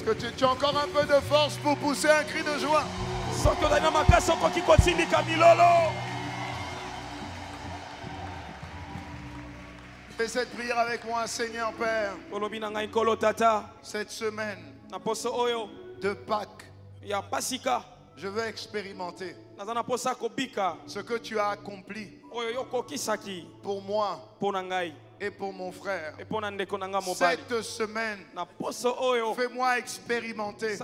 Est-ce que tu as encore un peu de force pour pousser un cri de joie? Fais cette prière avec moi, Seigneur Père. Cette semaine de Pâques, je veux expérimenter ce que tu as accompli pour moi et pour mon frère. Cette semaine, fais-moi expérimenter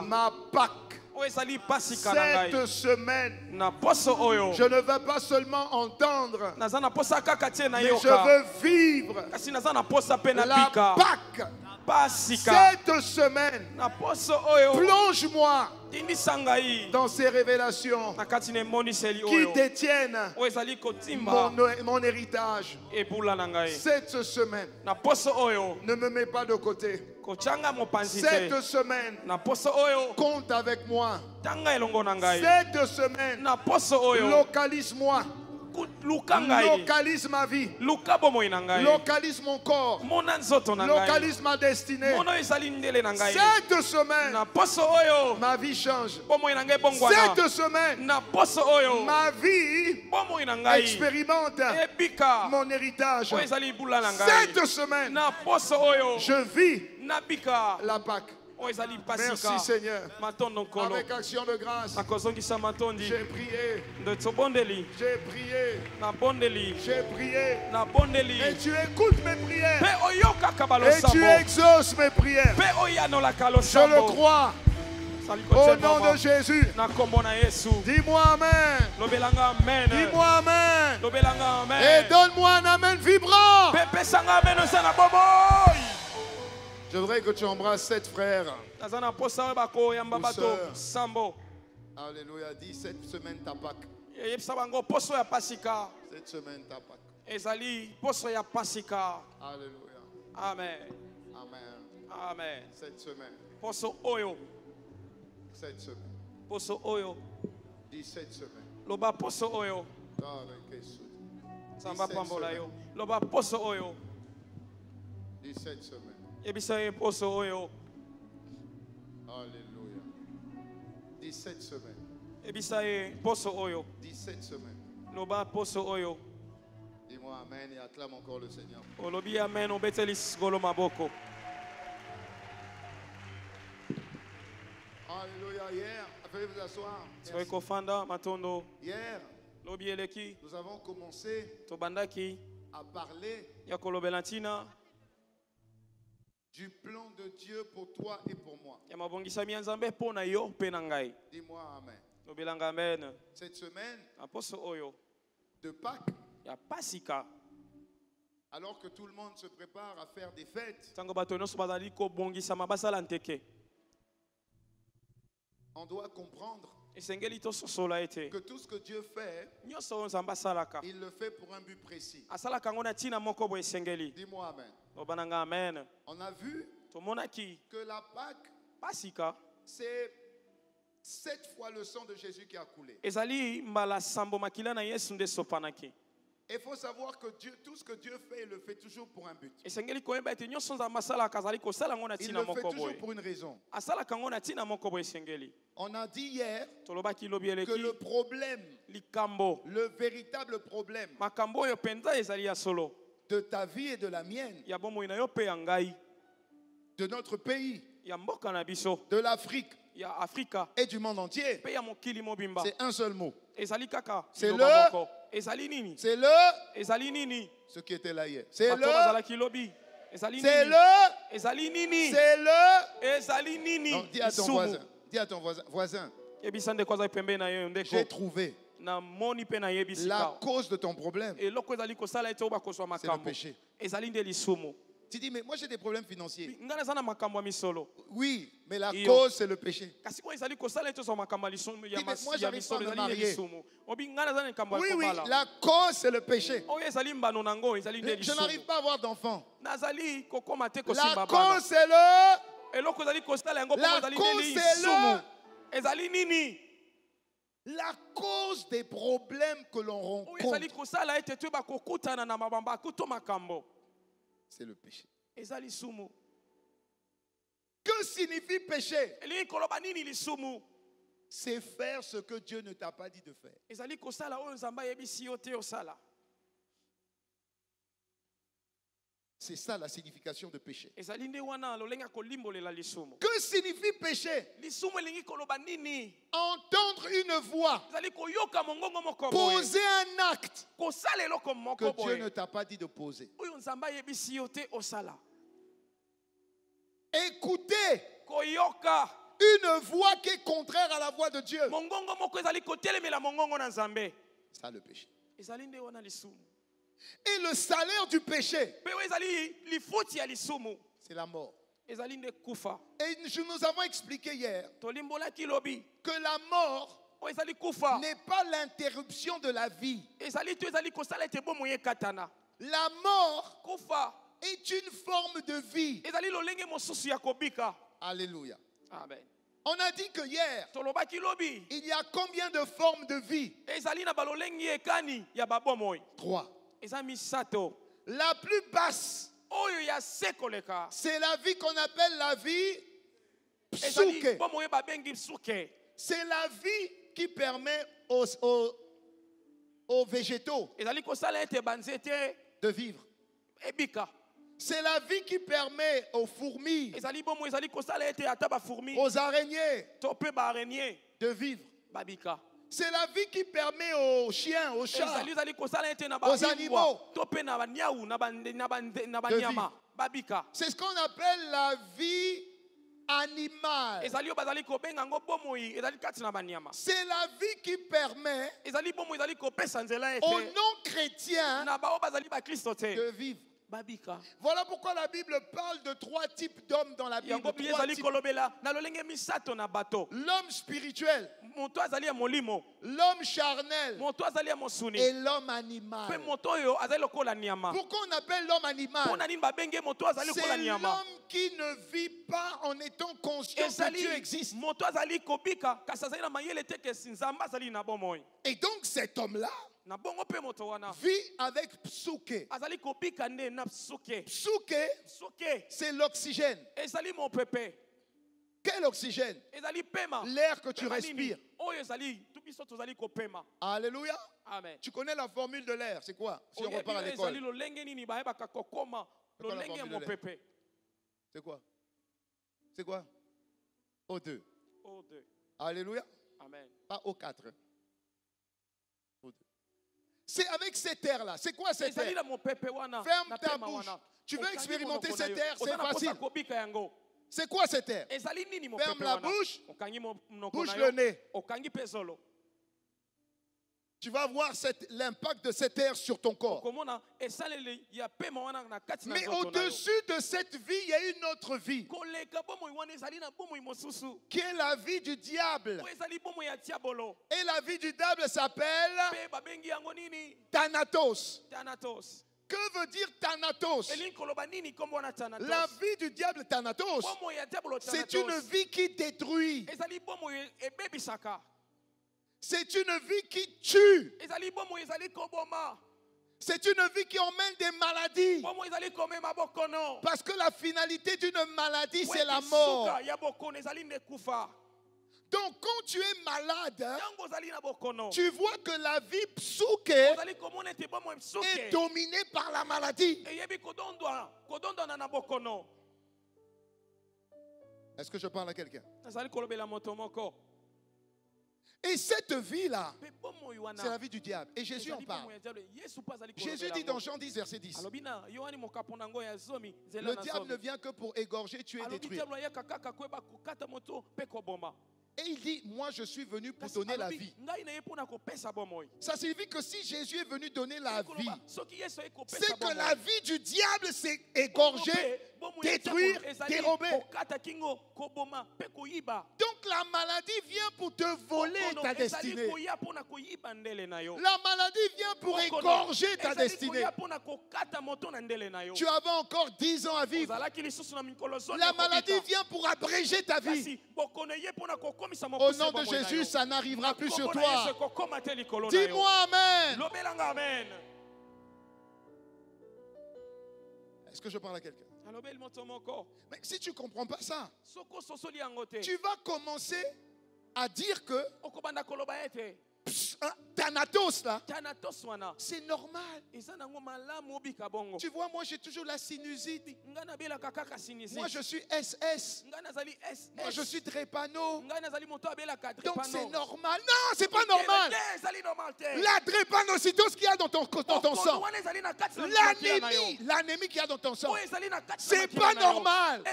ma Pâques. Cette semaine, je ne veux pas seulement entendre, mais je veux vivre la Pâques. Cette semaine, plonge-moi dans ces révélations qui détiennent mon héritage. Cette semaine, ne me mets pas de côté. Cette semaine, compte avec moi. Cette semaine, localise-moi. Localise ma vie. Localise mon corps. Localise ma destinée. Cette semaine, ma vie change. Cette semaine, ma vie expérimente mon héritage. Cette semaine, je vis la Pâques. Merci Seigneur. Avec action de grâce, j'ai prié. J'ai prié. J'ai prié. Et tu écoutes mes prières. Et tu exauces mes prières. Je le crois. Au nom de Jésus. Dis-moi Amen. Dis-moi Amen. Et donne-moi un Amen vibrant. Je voudrais que tu embrasses cette frère. Alléluia. Dis cette semaine ta Pâques. Cette semaine ta Pâques. Alléluia. Amen. Amen. Amen. Cette semaine. Cette semaine. Dis cette semaine. Loba poso oyo. Samba pambola yo. Loba poso oyo. Dis cette semaine. Ebisaye poso oyo. Alléluia. 17 semaines. Ebisaye poso oyo. 17 semaines. Loba poso oyo. Dis-moi Amen et acclame encore le Seigneur. Olobi Amen obetelis golo maboko. Alléluia. Hier, veuillez vous asseoir. Soikofanda matondo. Hier, Lobi eleki. nous avons commencé Tobandaki. à parler Yakolobelantina. Du plan de Dieu pour toi et pour moi. Dis-moi Amen. Cette semaine de Pâques, alors que tout le monde se prépare à faire des fêtes, on doit comprendre que tout ce que Dieu fait, il le fait pour un but précis. Dis-moi Amen. On a vu que la Pâques, c'est 7 fois le sang de Jésus qui a coulé. Il faut savoir que Dieu, tout ce que Dieu fait, il le fait toujours pour un but. Il le fait toujours pour une raison. On a dit hier que le problème, le véritable problème de ta vie et de la mienne, de notre pays, de l'Afrique et du monde entier, c'est un seul mot. C'est ce qui était là hier. C'est le non, dis à ton voisin, j'ai trouvé la cause de ton problème. C'est le péché. Tu dis, mais moi j'ai des problèmes financiers. Oui, mais la cause c'est le péché. Dis, mais moi j'arrive pas à me marier. Oui, oui, la cause c'est le péché. Je n'arrive pas à avoir d'enfants. La cause c'est la cause des problèmes que l'on rencontre, c'est le péché. Que signifie péché? C'est faire ce que Dieu ne t'a pas dit de faire. C'est ça la signification de péché. Que signifie péché? Entendre une voix, poser un acte que Dieu ne t'a pas dit de poser. Écouter une voix qui est contraire à la voix de Dieu. C'est ça le péché. Et le salaire du péché, c'est la mort. Et nous avons expliqué hier que la mort n'est pas l'interruption de la vie. La mort est une forme de vie. Alléluia. Amen. On a dit que hier, il y a combien de formes de vie? 3. La plus basse, c'est la vie qu'on appelle la vie psuké. C'est la vie qui permet aux végétaux de vivre. C'est la vie qui permet aux fourmis, aux araignées de vivre. C'est la vie qui permet aux chiens, aux chats, aux animaux de vivre. C'est ce qu'on appelle la vie animale. C'est la vie qui permet aux non-chrétiens de vivre. Voilà pourquoi la Bible parle de 3 types d'hommes dans la Bible. L'homme spirituel, l'homme charnel et l'homme animal. Pourquoi on appelle l'homme animal? C'est l'homme qui ne vit pas en étant conscient que Dieu existe. Et donc cet homme-là vit avec psuké. Psuké, c'est l'oxygène. Quel oxygène? L'air que tu respires. Alléluia. Amen. Tu connais la formule de l'air, c'est quoi? Si on repart à l'école. C'est quoi? C'est quoi? O2. Alléluia. Amen. Pas O4. O2. C'est avec cet air-là. C'est quoi cet air? Ferme ta bouche. Tu veux expérimenter cet air? C'est facile. C'est quoi cet air? Ferme la bouche. Bouge le nez. Tu vas voir l'impact de cet air sur ton corps. Mais au-dessus de cette vie, il y a une autre vie qui est la vie du diable. Et la vie du diable s'appelle Thanatos. Que veut dire Thanatos? La vie du diable Thanatos, c'est une vie qui détruit. C'est une vie qui tue. C'est une vie qui emmène des maladies. Parce que la finalité d'une maladie, c'est la mort. Donc quand tu es malade, tu vois que la vie psuké est dominée par la maladie. Est-ce que je parle à quelqu'un? Et cette vie-là, c'est la vie du diable. Et Jésus en parle. Jésus dit dans Jean 10, verset 10, le diable ne vient que pour égorger, tuer et détruire. Et il dit, moi je suis venu pour donner la vie. Ça signifie que si Jésus est venu donner la vie, c'est que la vie du diable c'est égorger, détruire, dérober. Donc la maladie vient pour te voler ta destinée. La maladie vient pour égorger ta destinée. Tu avais encore 10 ans à vivre. La maladie vient pour abréger ta vie. Au nom de Jésus, ça n'arrivera plus sur toi. Dis-moi Amen. Est-ce que je parle à quelqu'un. Mais si tu ne comprends pas ça, tu vas commencer à dire que Thanatos là, c'est normal. Tu vois, moi j'ai toujours la sinusite. Moi je suis SS. Moi je suis drépano. Donc c'est normal. Non, c'est pas normal. La drépanocytose qu'il y a dans ton sang, l'anémie qu'il y a dans ton sang, c'est pas normal.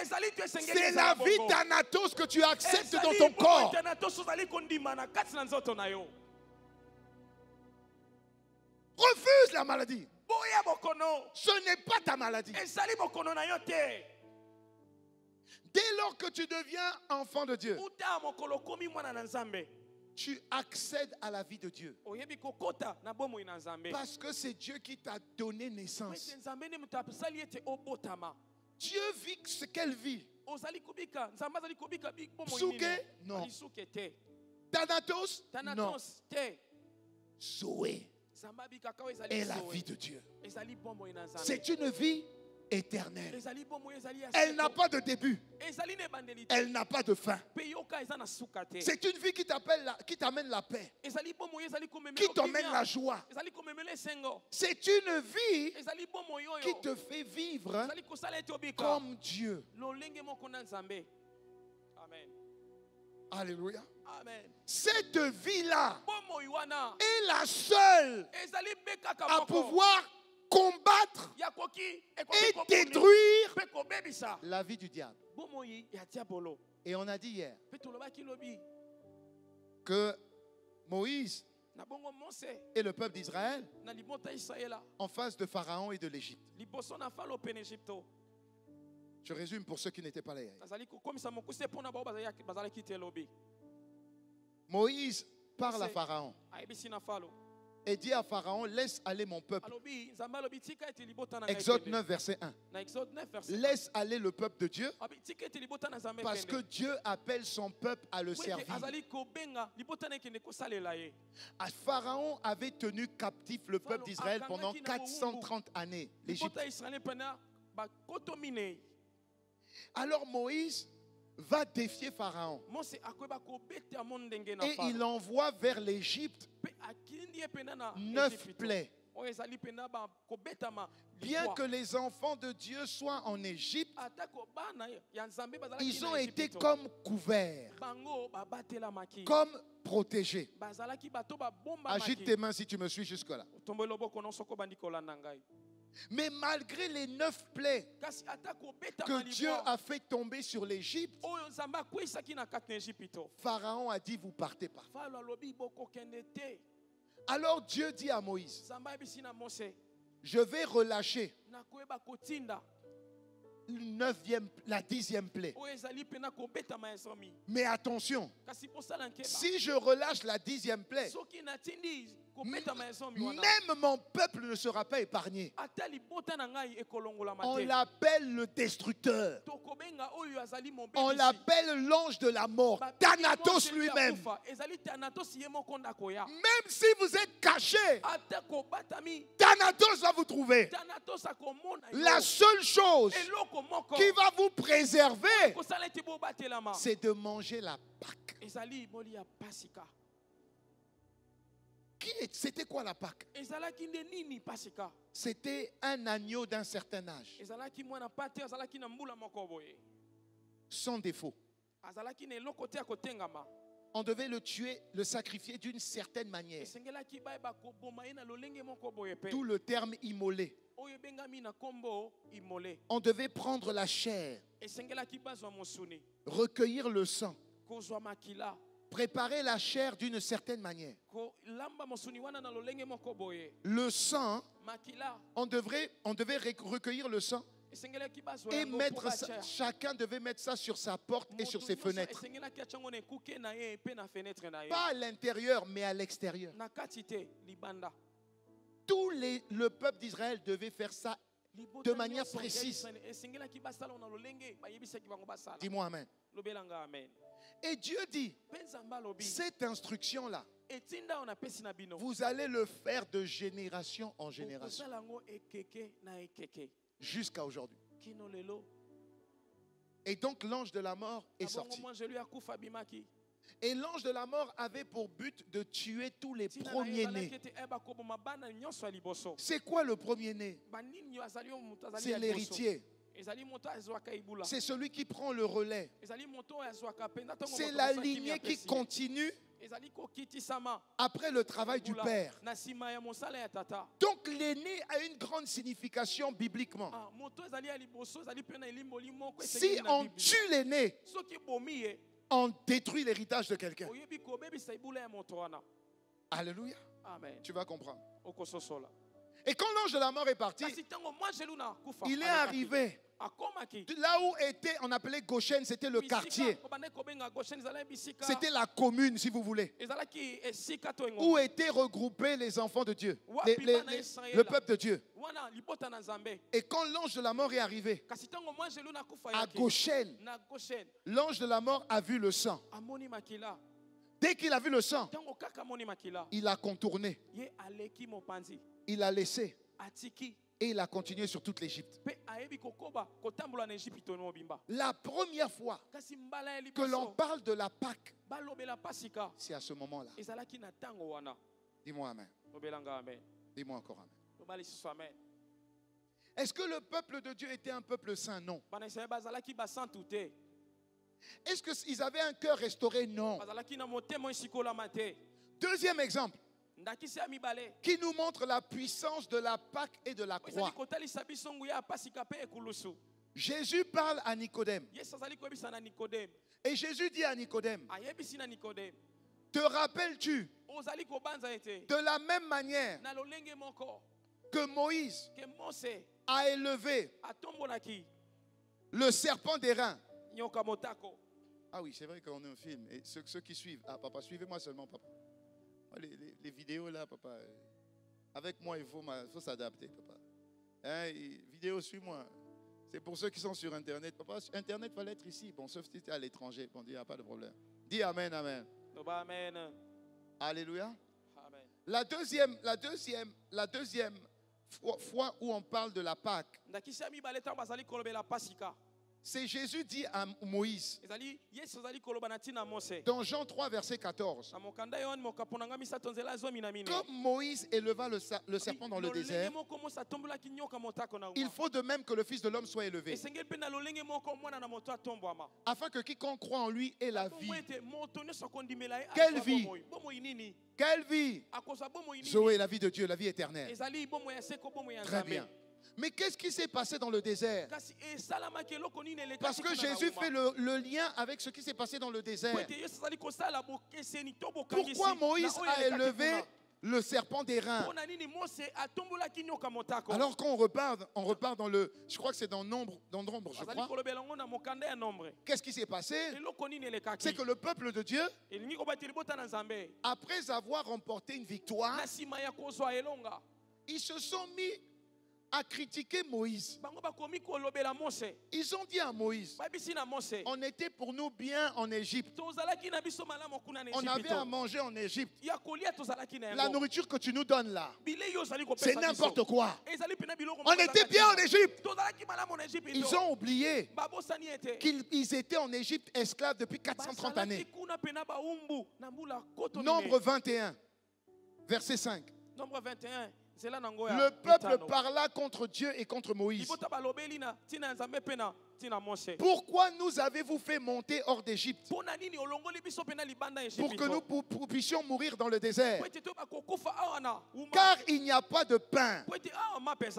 C'est la vie Thanatos que tu acceptes dans ton corps. Refuse la maladie. Ce n'est pas ta maladie. Dès lors que tu deviens enfant de Dieu, tu accèdes à la vie de Dieu. Parce que c'est Dieu qui t'a donné naissance. Dieu vit ce qu'elle vit. Psuke? Non. Thanatos? Non. Zoé est la vie de Dieu. C'est une vie éternelle. Elle n'a pas de début. Elle n'a pas de fin. C'est une vie qui t'amène la paix, qui t'emmène la joie. C'est une vie qui te fait vivre comme Dieu. Amen. Alléluia. Amen. Cette vie-là est la seule à pouvoir combattre et détruire la vie du diable. Et on a dit hier que Moïse et le peuple d'Israël en face de Pharaon et de l'Égypte. Je résume pour ceux qui n'étaient pas là hier. Moïse parle à Pharaon et dit à Pharaon, laisse aller mon peuple. Exode 9, verset 1. Laisse aller le peuple de Dieu parce que Dieu appelle son peuple à le servir. Pharaon avait tenu captif le peuple d'Israël pendant 430 années. L'Égypte. Alors Moïse va défier Pharaon et il envoie vers l'Égypte 9 plaies. Bien que les enfants de Dieu soient en Égypte, ils ont été comme couverts, comme protégés. Agite tes mains si tu me suis jusque-là. Mais malgré les 9 plaies que Dieu a fait tomber sur l'Égypte, Pharaon a dit, vous partez pas. Alors Dieu dit à Moïse, je vais relâcher la 10e plaie. Mais attention, si je relâche la 10e plaie, même mon peuple ne sera pas épargné. On l'appelle le destructeur. On l'appelle l'ange de la mort. Thanatos lui-même. Même si vous êtes caché, Thanatos va vous trouver. La seule chose qui va vous préserver, c'est de manger la Pâque. C'était quoi la Pâque? C'était un agneau d'un certain âge, sans défaut. On devait le tuer, le sacrifier d'une certaine manière. D'où le terme immolé. On devait prendre la chair, recueillir le sang, préparer la chair d'une certaine manière. Le sang, on devait recueillir le sang et mettre ça, chacun devait mettre ça sur sa porte et sur ses fenêtres. Pas à l'intérieur, mais à l'extérieur. Le peuple d'Israël devait faire ça de manière précise. Dis-moi amen. Et Dieu dit, cette instruction-là, vous allez le faire de génération en génération. Jusqu'à aujourd'hui. Et donc l'ange de la mort est sorti. Et l'ange de la mort avait pour but de tuer tous les premiers-nés. C'est quoi le premier-né? C'est l'héritier. C'est celui qui prend le relais. C'est la lignée qui continue après le travail du père. Donc l'aîné a une grande signification bibliquement. Si on tue l'aîné, on détruit l'héritage de quelqu'un. Alléluia. Amen. Tu vas comprendre. Et quand l'ange de la mort est parti, il est arrivé là où était, on appelait Goshen, c'était le quartier. C'était la commune, si vous voulez. Où étaient regroupés les enfants de Dieu, le peuple de Dieu. Et quand l'ange de la mort est arrivé à Goshen, l'ange de la mort a vu le sang. Dès qu'il a vu le sang, il a contourné. Il a laissé. Et il a continué sur toute l'Égypte. La première fois que l'on parle de la Pâque, c'est à ce moment-là. Dis-moi Amen. Dis-moi encore Amen. Est-ce que le peuple de Dieu était un peuple saint? Non. Est-ce qu'ils avaient un cœur restauré? Non. Deuxième exemple qui nous montre la puissance de la Pâque et de la croix. Jésus parle à Nicodème. Et Jésus dit à Nicodème, te rappelles-tu de la même manière que Moïse a élevé le serpent d'airain? Ah oui, c'est vrai qu'on est un film. Et ceux qui suivent, ah papa, suivez-moi seulement papa. Les vidéos là, papa. Avec moi, il faut s'adapter, papa. Hein, vidéo, suis-moi. C'est pour ceux qui sont sur Internet. Papa, Internet va être ici. Bon, sauf si tu es à l'étranger. Bon, il n'y a pas de problème. Dis Amen, Amen. Amen. Alléluia. Amen. La deuxième fois où on parle de la Pâque, c'est Jésus dit à Moïse dans Jean 3 verset 14, comme Moïse éleva le serpent dans le désert, il faut de même que le Fils de l'homme soit élevé, afin que quiconque croit en lui ait la vie. Quelle vie? Quelle vie? Zoé, la vie de Dieu, la vie éternelle. Très bien. Mais qu'est-ce qui s'est passé dans le désert? Parce que Jésus fait le lien avec ce qui s'est passé dans le désert. Pourquoi Moïse a élevé le serpent d'airain? Alors qu'on repart dans le, je crois que c'est dans Nombre, je crois. Qu'est-ce qui s'est passé? C'est que le peuple de Dieu, après avoir remporté une victoire, ils se sont mis à critiquer Moïse. Ils ont dit à Moïse, on était pour nous bien en Égypte. On avait à manger en Égypte. La nourriture que tu nous donnes là, c'est n'importe quoi. On était bien en Égypte. Ils ont oublié qu'ils étaient en Égypte esclaves depuis 430 années. Nombre 21, verset 5. Nombre 21. Le peuple parla contre Dieu et contre Moïse. Pourquoi nous avez-vous fait monter hors d'Égypte? Pour que nous puissions mourir dans le désert. Car il n'y a pas de pain.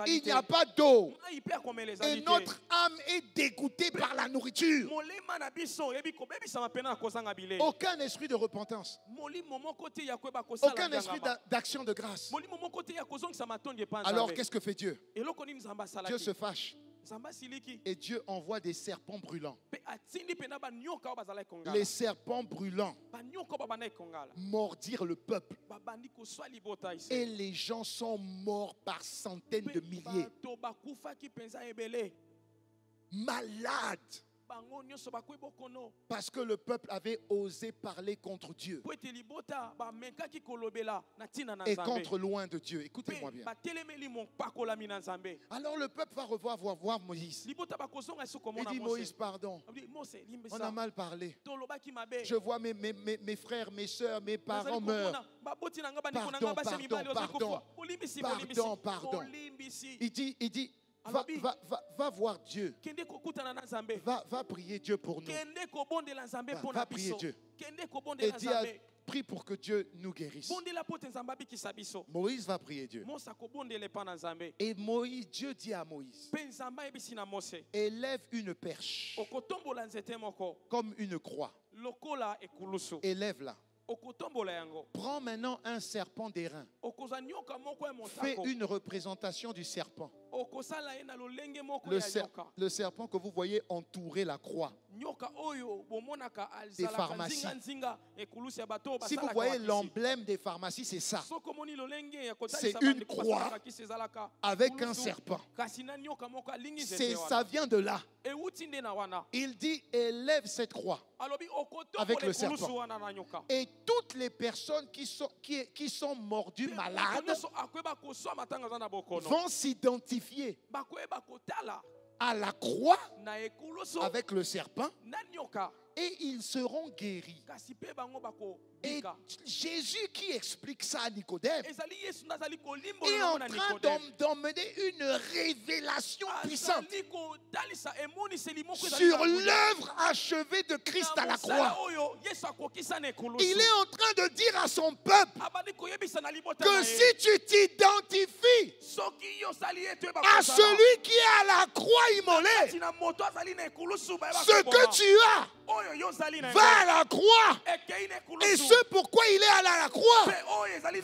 Il n'y a pas d'eau. Et notre âme est dégoûtée par la nourriture. Aucun esprit de repentance. Aucun esprit d'action de grâce. Alors qu'est-ce que fait Dieu? Dieu se fâche. Et Dieu envoie des serpents brûlants. Les serpents brûlants mordirent le peuple. Et les gens sont morts par centaines de milliers. Malades. Parce que le peuple avait osé parler contre Dieu et contre loin de Dieu. Écoutez-moi bien. Alors le peuple va voir Moïse. Il dit Moïse, pardon. On a mal parlé. Je vois mes frères, mes soeurs, mes parents meurent. Pardon. Il dit, va voir Dieu. Va prier Dieu pour nous. Va prier Dieu. Et prie pour que Dieu nous guérisse. Moïse va prier Dieu. Et Dieu dit à Moïse, élève une perche comme une croix. Élève-la. Prends maintenant un serpent d'airain. Fais une représentation du serpent. Le serpent que vous voyez entourer la croix. Des pharmacies. Si vous voyez l'emblème des pharmacies, c'est ça. C'est une croix avec un serpent. Ça vient de là. Il dit, élève cette croix avec le serpent. Et toutes les personnes qui sont mordues malades vont s'identifier à la croix avec le serpent et ils seront guéris. Et Jésus qui explique ça à Nicodème est en train d'emmener une révélation puissante sur l'œuvre achevée de Christ à la croix. Il est en train de dire à son peuple que si tu t'identifies à celui qui est à la croix immolée, ce que tu as va à la croix. Et ce pourquoi il est allé à la croix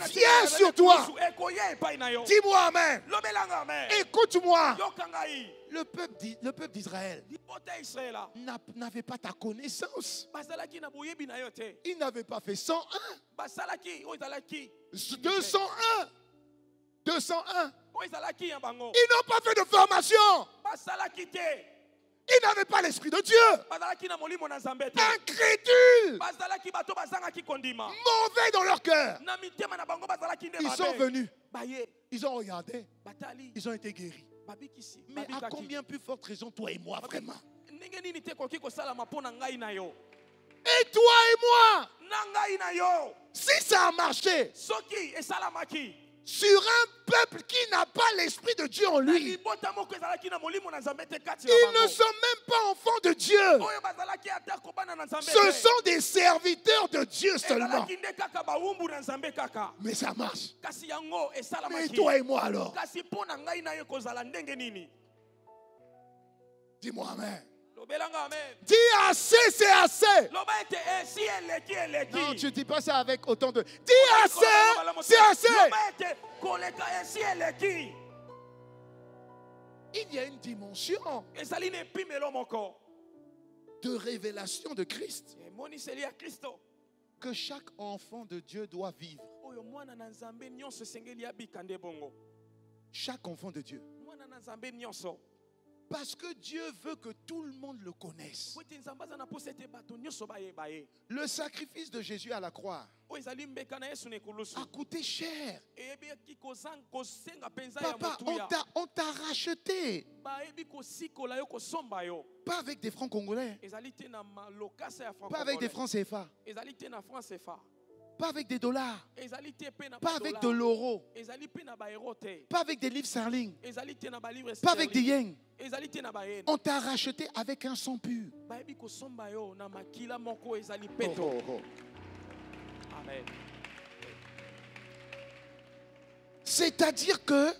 vient sur toi. Dis-moi amen. Écoute-moi. Le peuple d'Israël n'avait pas ta connaissance. Il n'avait pas fait 101. 201. Ils n'ont pas fait de formation. Ils n'avaient pas l'esprit de Dieu. Incrédules. Mauvais dans leur cœur. Ils sont venus. Ils ont regardé. Ils ont été guéris. Mais à combien plus forte raison toi et moi vraiment? Et toi et moi, si ça a marché sur un peuple qui n'a pas l'esprit de Dieu en lui, ils ne sont même pas enfants de Dieu. Ce sont des serviteurs de Dieu seulement. Mais ça marche. Mais toi et moi alors? Dis-moi amen. Dis assez, c'est assez. Non, tu ne dis pas ça avec autant de... Dis assez, c'est assez. Il y a une dimension de révélation de Christ que chaque enfant de Dieu doit vivre. Chaque enfant de Dieu. Parce que Dieu veut que tout le monde le connaisse. Le sacrifice de Jésus à la croix a coûté cher. Papa, on t'a racheté. Pas avec des francs congolais. Pas avec des francs CFA. Pas avec des dollars. Pas avec de l'euro. Pas avec des livres sterling. Pas avec des yens. On t'a racheté avec un sang pur. C'est-à-dire que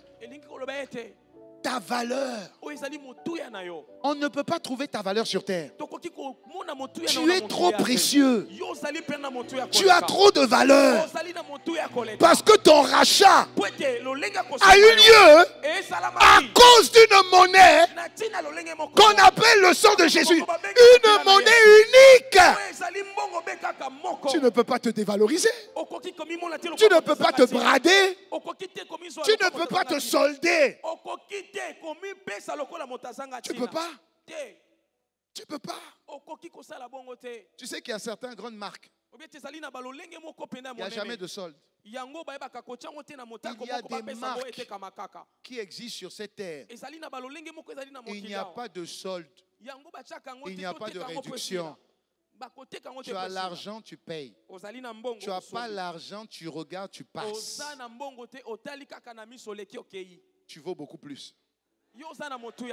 ta valeur, on ne peut pas trouver ta valeur sur terre. Tu es trop précieux. Tu as trop de valeur. Parce que ton rachat a eu lieu à cause d'une monnaie qu'on appelle le sang de Jésus. Une monnaie unique. Tu ne peux pas te dévaloriser. Tu ne peux pas te brader. Tu ne peux pas te solder. Tu ne peux pas. Tu ne peux pas. Tu sais qu'il y a certaines grandes marques. Il n'y a jamais de solde. Il y a des marques qui existent sur cette terre. Il n'y a pas de solde. Il n'y a pas de réduction. Tu as l'argent, tu payes. Tu n'as pas l'argent, tu regardes, tu passes. Tu vaux beaucoup plus.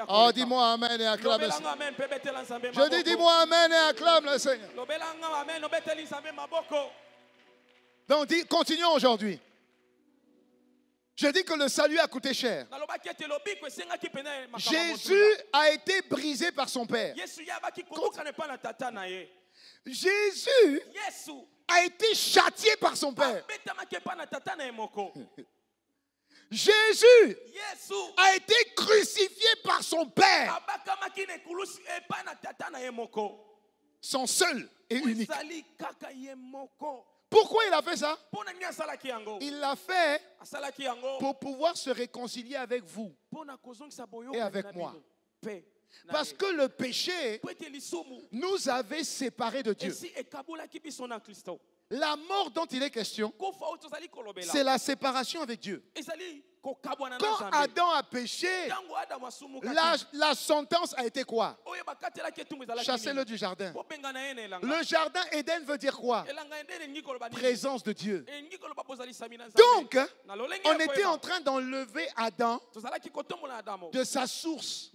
Oh, dis-moi amen et acclame le Seigneur. Je dis dis-moi amen et acclame le Seigneur. Donc, continuons aujourd'hui. Je dis que le salut a coûté cher. Jésus a été brisé par son Père. Jésus a été châtié par son Père. Jésus a été crucifié par son Père. Son seul et unique. Pourquoi il a fait ça? Il l'a fait pour pouvoir se réconcilier avec vous et avec moi. Parce que le péché nous avait séparés de Dieu. La mort dont il est question, c'est la séparation avec Dieu. Quand Adam a péché, la sentence a été quoi? Chassez-le du jardin. Le jardin Éden veut dire quoi? Présence de Dieu. Donc, on était en train d'enlever Adam de sa source.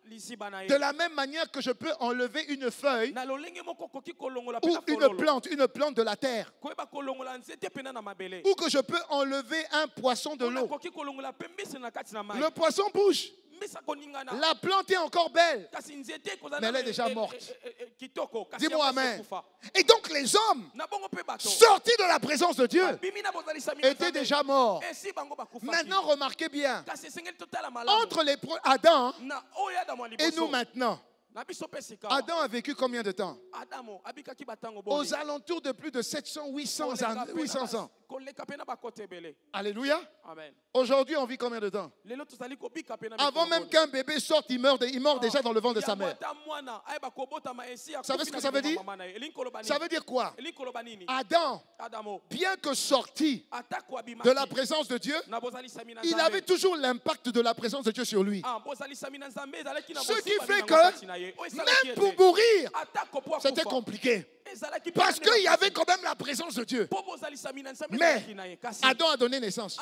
De la même manière que je peux enlever une feuille ou une plante de la terre. Ou que je peux enlever un poisson de l'eau. Le poisson bouge. La plante est encore belle, mais elle est déjà morte. Dis-moi amen. Et donc les hommes sortis de la présence de Dieu étaient déjà morts. Maintenant remarquez bien, entre Adam et nous maintenant, Adam a vécu combien de temps? Aux alentours de plus de 700-800 ans. Alléluia. Aujourd'hui, on vit combien de temps? Avant même qu'un bébé sorte, il meurt déjà dans le ventre de sa mère. Vous savez ce que ça veut dire? Ça veut dire quoi? Adam, bien que sorti de la présence de Dieu, il avait toujours l'impact de la présence de Dieu sur lui. Ce qui fait que même pour mourir, c'était compliqué. Parce qu'il y avait quand même la présence de Dieu. Mais Adam a donné naissance.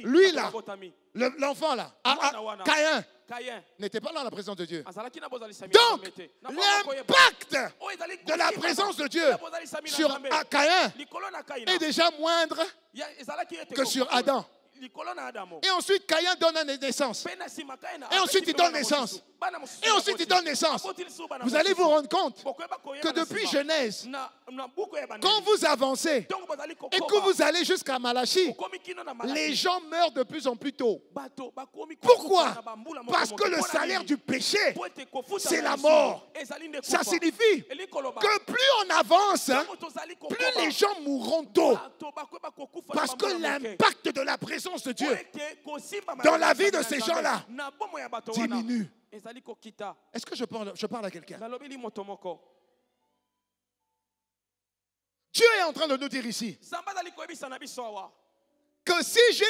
Lui là, l'enfant là, Caïn, n'était pas dans la présence de Dieu. Donc, l'impact de la présence de Dieu sur Caïn est déjà moindre que sur Adam. Et ensuite, Caïn donne naissance. Et ensuite, il donne naissance. Et ensuite, il donne naissance. Vous allez vous rendre compte que depuis Genèse, quand vous avancez et que vous allez jusqu'à Malachie, les gens meurent de plus en plus tôt. Pourquoi? Parce que le salaire du péché, c'est la mort. Ça signifie que plus on avance, plus les gens mourront tôt. Parce que l'impact de la présence de Dieu dans la vie de ces gens-là diminue. Est-ce que je parle à quelqu'un? Dieu est en train de nous dire ici que si j'ai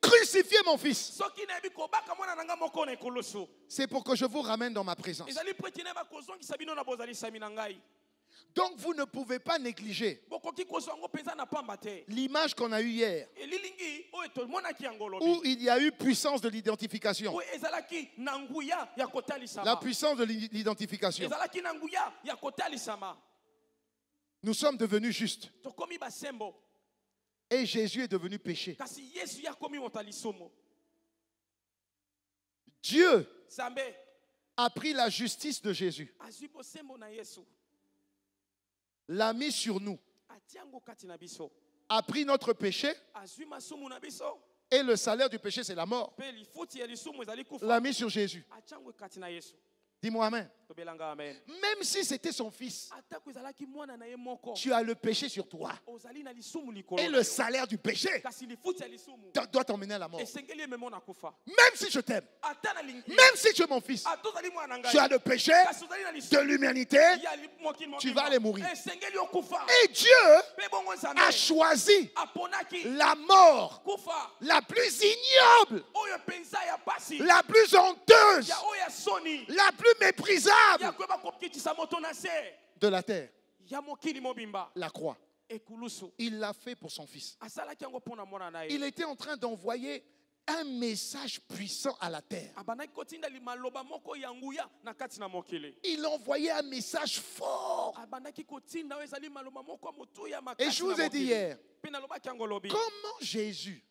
crucifié mon fils, c'est pour que je vous ramène dans ma présence. Donc vous ne pouvez pas négliger l'image qu'on a eue hier, où il y a eu puissance de l'identification. La puissance de l'identification. Nous sommes devenus justes. Et Jésus est devenu péché. Dieu a pris la justice de Jésus, l'a mis sur nous, a pris notre péché, et le salaire du péché c'est la mort, l'a mis sur Jésus. Dis-moi amen. Même si c'était son fils, tu as le péché sur toi. Et le salaire du péché doit t'emmener à la mort. Même si je t'aime, même si tu es mon fils, tu as le péché de l'humanité, tu vas aller mourir. Et Dieu a choisi la mort la plus ignoble, la plus honteuse, la plus méprisable de la terre. La croix. Il l'a fait pour son fils. Il était en train d'envoyer un message puissant à la terre. Il envoyait un message fort. Et je vous ai dit hier, comment Jésus,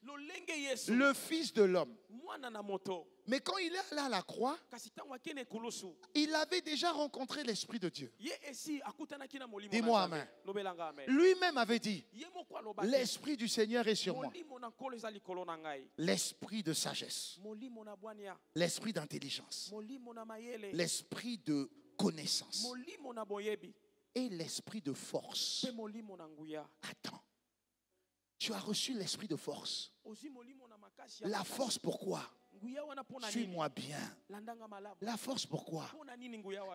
le Fils de l'homme, mais quand il est allé à la croix, il avait déjà rencontré l'Esprit de Dieu. Dis-moi amen. Lui-même avait dit, l'Esprit du Seigneur est sur moi. L'Esprit de sagesse, l'Esprit d'intelligence, l'Esprit de connaissance et l'Esprit de force. Attends, tu as reçu l'Esprit de force. La force pourquoi? Suis-moi bien. La force pourquoi?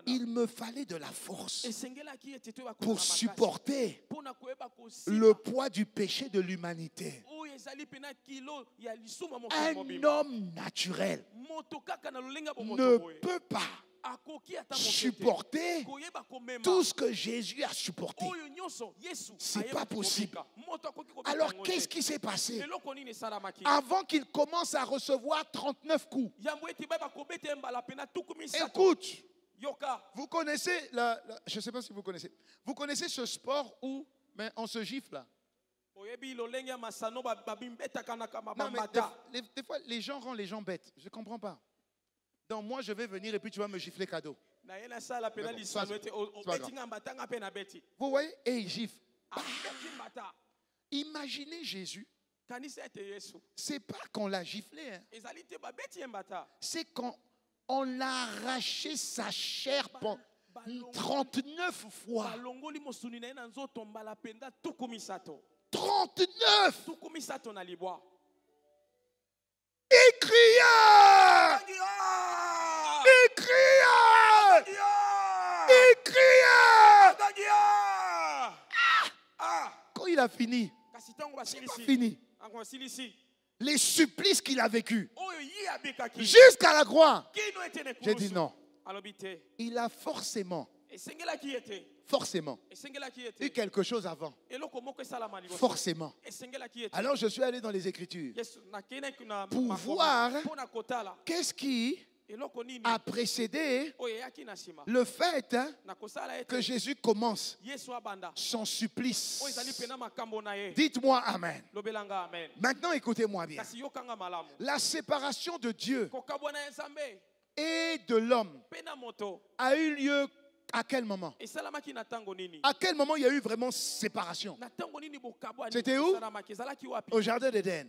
Il me fallait de la force pour supporter le poids du péché de l'humanité. Un homme naturel ne peut pas supporter tout ce que Jésus a supporté. C'est pas possible. Alors qu'est-ce qui s'est passé? Avant qu'il commence à recevoir 39 coups. Écoute, vous connaissez, je ne sais pas si vous connaissez ce sport où on se gifle là. Non, mais des fois, les gens rendent les gens bêtes. Je ne comprends pas. Donc moi, je vais venir et puis tu vas me gifler cadeau. Vous voyez? Et il gifle. Imaginez Jésus. C'est pas qu'on l'a giflé. Hein. C'est qu'on l'a arraché sa chair 39 fois. 39! Il cria! Il cria! Il cria! Quand il a fini, c'est pas fini. Les supplices qu'il a vécu jusqu'à la croix. J'ai dit non. Il a forcément eu quelque chose avant. Forcément. Alors je suis allé dans les Écritures pour voir qu'est-ce qui a précédé le fait que Jésus commence son supplice. Dites-moi amen. Maintenant écoutez-moi bien. La séparation de Dieu et de l'homme a eu lieu à quel moment? À quel moment il y a eu vraiment séparation? C'était où? Au jardin d'Éden.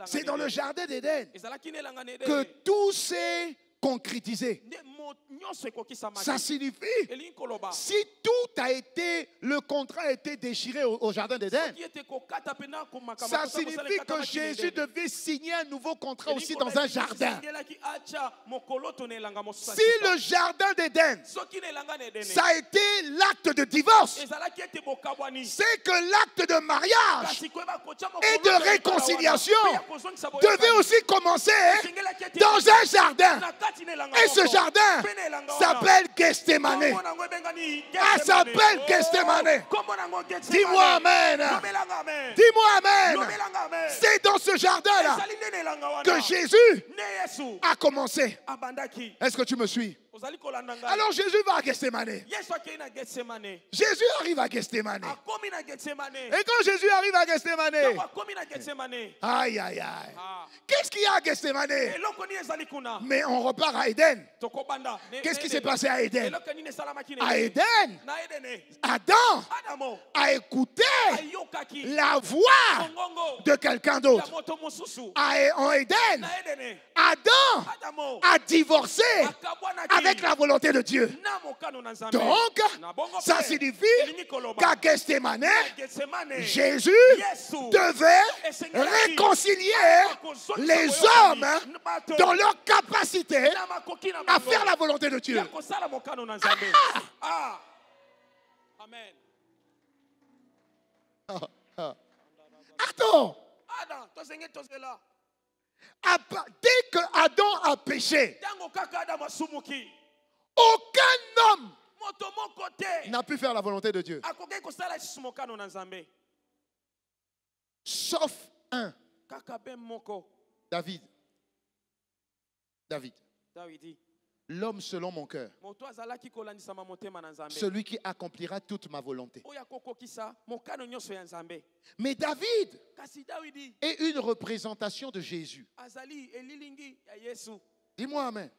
C'est dans le jardin d'Éden que tout s'est concrétisé. Ça signifie, si tout a été, le contrat a été déchiré au jardin d'Éden, ça signifie que Jésus devait signer un nouveau contrat aussi dans un jardin. Si le jardin d'Éden, ça a été l'acte de divorce, c'est que l'acte de mariage et de réconciliation devait aussi commencer dans un jardin. Et ce jardin s'appelle Gethsémane. Elle s'appelle Gethsémane. Dis-moi amen. Dis-moi amen. C'est dans ce jardin-là que Jésus a commencé. Est-ce que tu me suis? Alors Jésus va à Gethsémane. Jésus arrive à Gethsémane. Et quand Jésus arrive à Gethsémane, aïe aïe aïe. Qu'est-ce qu'il y a à Gethsémane? Mais on repart à Éden. Qu'est-ce qui s'est passé à Éden? À Éden, Adam a écouté la voix de quelqu'un d'autre. En Éden, Adam a divorcé avec la volonté de Dieu. Donc, ça signifie qu'à Gethsemane, Jésus devait réconcilier les hommes dans leur capacité à faire la volonté de Dieu. Amen. Attends. Dès que Adam a péché, aucun homme n'a pu faire la volonté de Dieu. Sauf un. David. L'homme selon mon cœur. Celui qui accomplira toute ma volonté. Mais David est une représentation de Jésus. Dis-moi amen.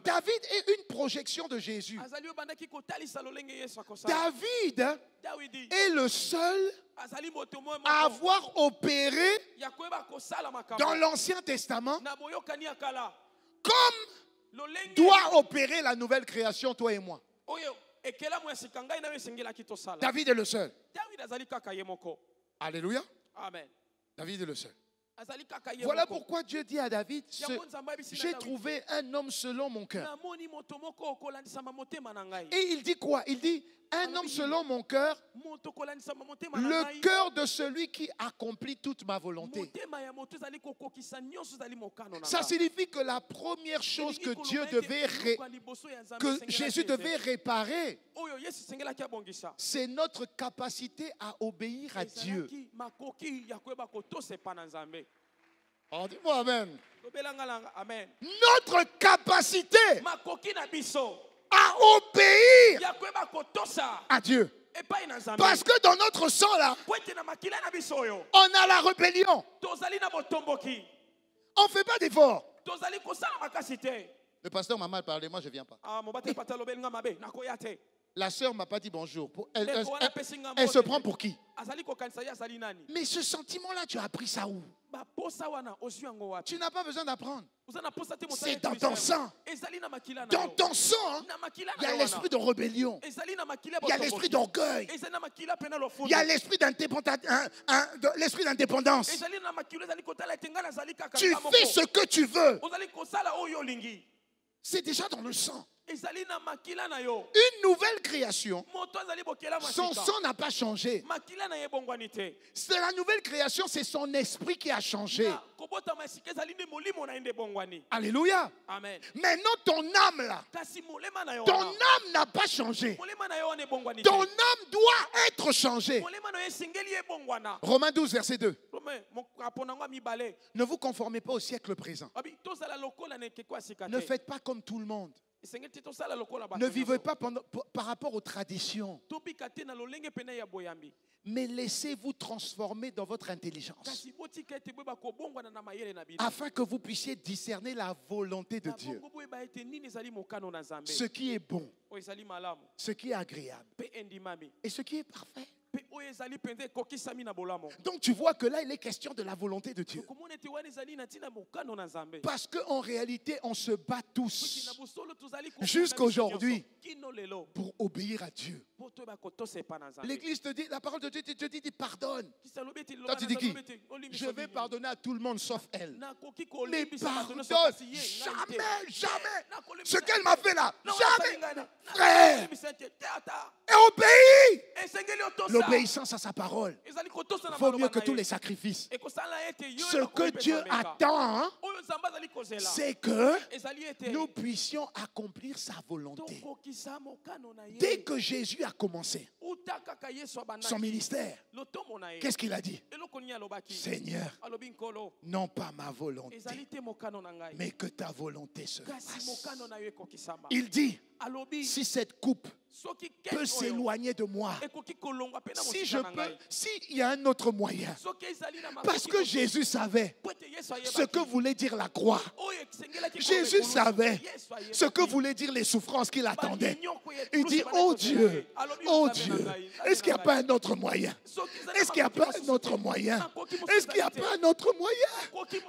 David est une projection de Jésus. David est le seul à avoir opéré dans l'Ancien Testament comme doit opérer la nouvelle création, toi et moi. David est le seul. Alléluia. Amen. David est le seul. Voilà pourquoi Dieu dit à David, j'ai trouvé un homme selon mon cœur. Et il dit quoi? Il dit, un homme selon mon cœur, le cœur de celui qui accomplit toute ma volonté. Ça signifie que la première chose que Jésus devait réparer, c'est notre capacité à obéir à Dieu. Oh, dis-moi amen. Notre capacité à obéir à Dieu. Parce que dans notre sang là, on a la rébellion. On ne fait pas d'effort. Le pasteur m'a mal parlé, moi je ne viens pas. La sœur ne m'a pas dit bonjour. Elle se prend pour qui? Mais ce sentiment-là, tu as appris ça où? Tu n'as pas besoin d'apprendre. C'est dans ton sang. Dans ton sang, il y a l'esprit de rébellion. Il y a l'esprit d'orgueil. Il y a l'esprit d'indépendance. Tu fais ce que tu veux. C'est déjà dans le sang. Une nouvelle création, son sang n'a pas changé. C'est la nouvelle création, c'est son esprit qui a changé. Alléluia. Amen. Maintenant ton âme là, ton âme n'a pas changé. Ton âme doit être changée. Romains 12 verset 2. Ne vous conformez pas au siècle présent. Ne faites pas comme tout le monde. Ne vivez pas par rapport aux traditions, mais laissez-vous transformer dans votre intelligence afin que vous puissiez discerner la volonté de Dieu, ce qui est bon, ce qui est agréable et ce qui est parfait. Donc tu vois que là il est question de la volonté de Dieu. Parce qu'en réalité on se bat tous jusqu'à aujourd'hui pour obéir à Dieu. L'église te dit, la parole de Dieu te dit pardonne. Toi tu dis qui? Je vais pardonner à tout le monde sauf elle. Mais pardonne jamais. Ce qu'elle m'a fait là, jamais. Frère, et obéis. L'obéissance à sa parole vaut mieux que tous les sacrifices. Ce que Dieu attend, c'est que nous puissions accomplir sa volonté. Dès que Jésus a commencé son ministère, qu'est-ce qu'il a dit? Seigneur, non pas ma volonté, mais que ta volonté se fasse. Il dit, si cette coupe peut s'éloigner de moi, s'il y a un autre moyen, parce que Jésus savait ce que voulait dire la croix. Jésus savait ce que voulait dire les souffrances qu'il attendait. Il dit, oh Dieu, est-ce qu'il n'y a pas un autre moyen? Est-ce qu'il n'y a pas un autre moyen? Est-ce qu'il n'y a pas un autre moyen?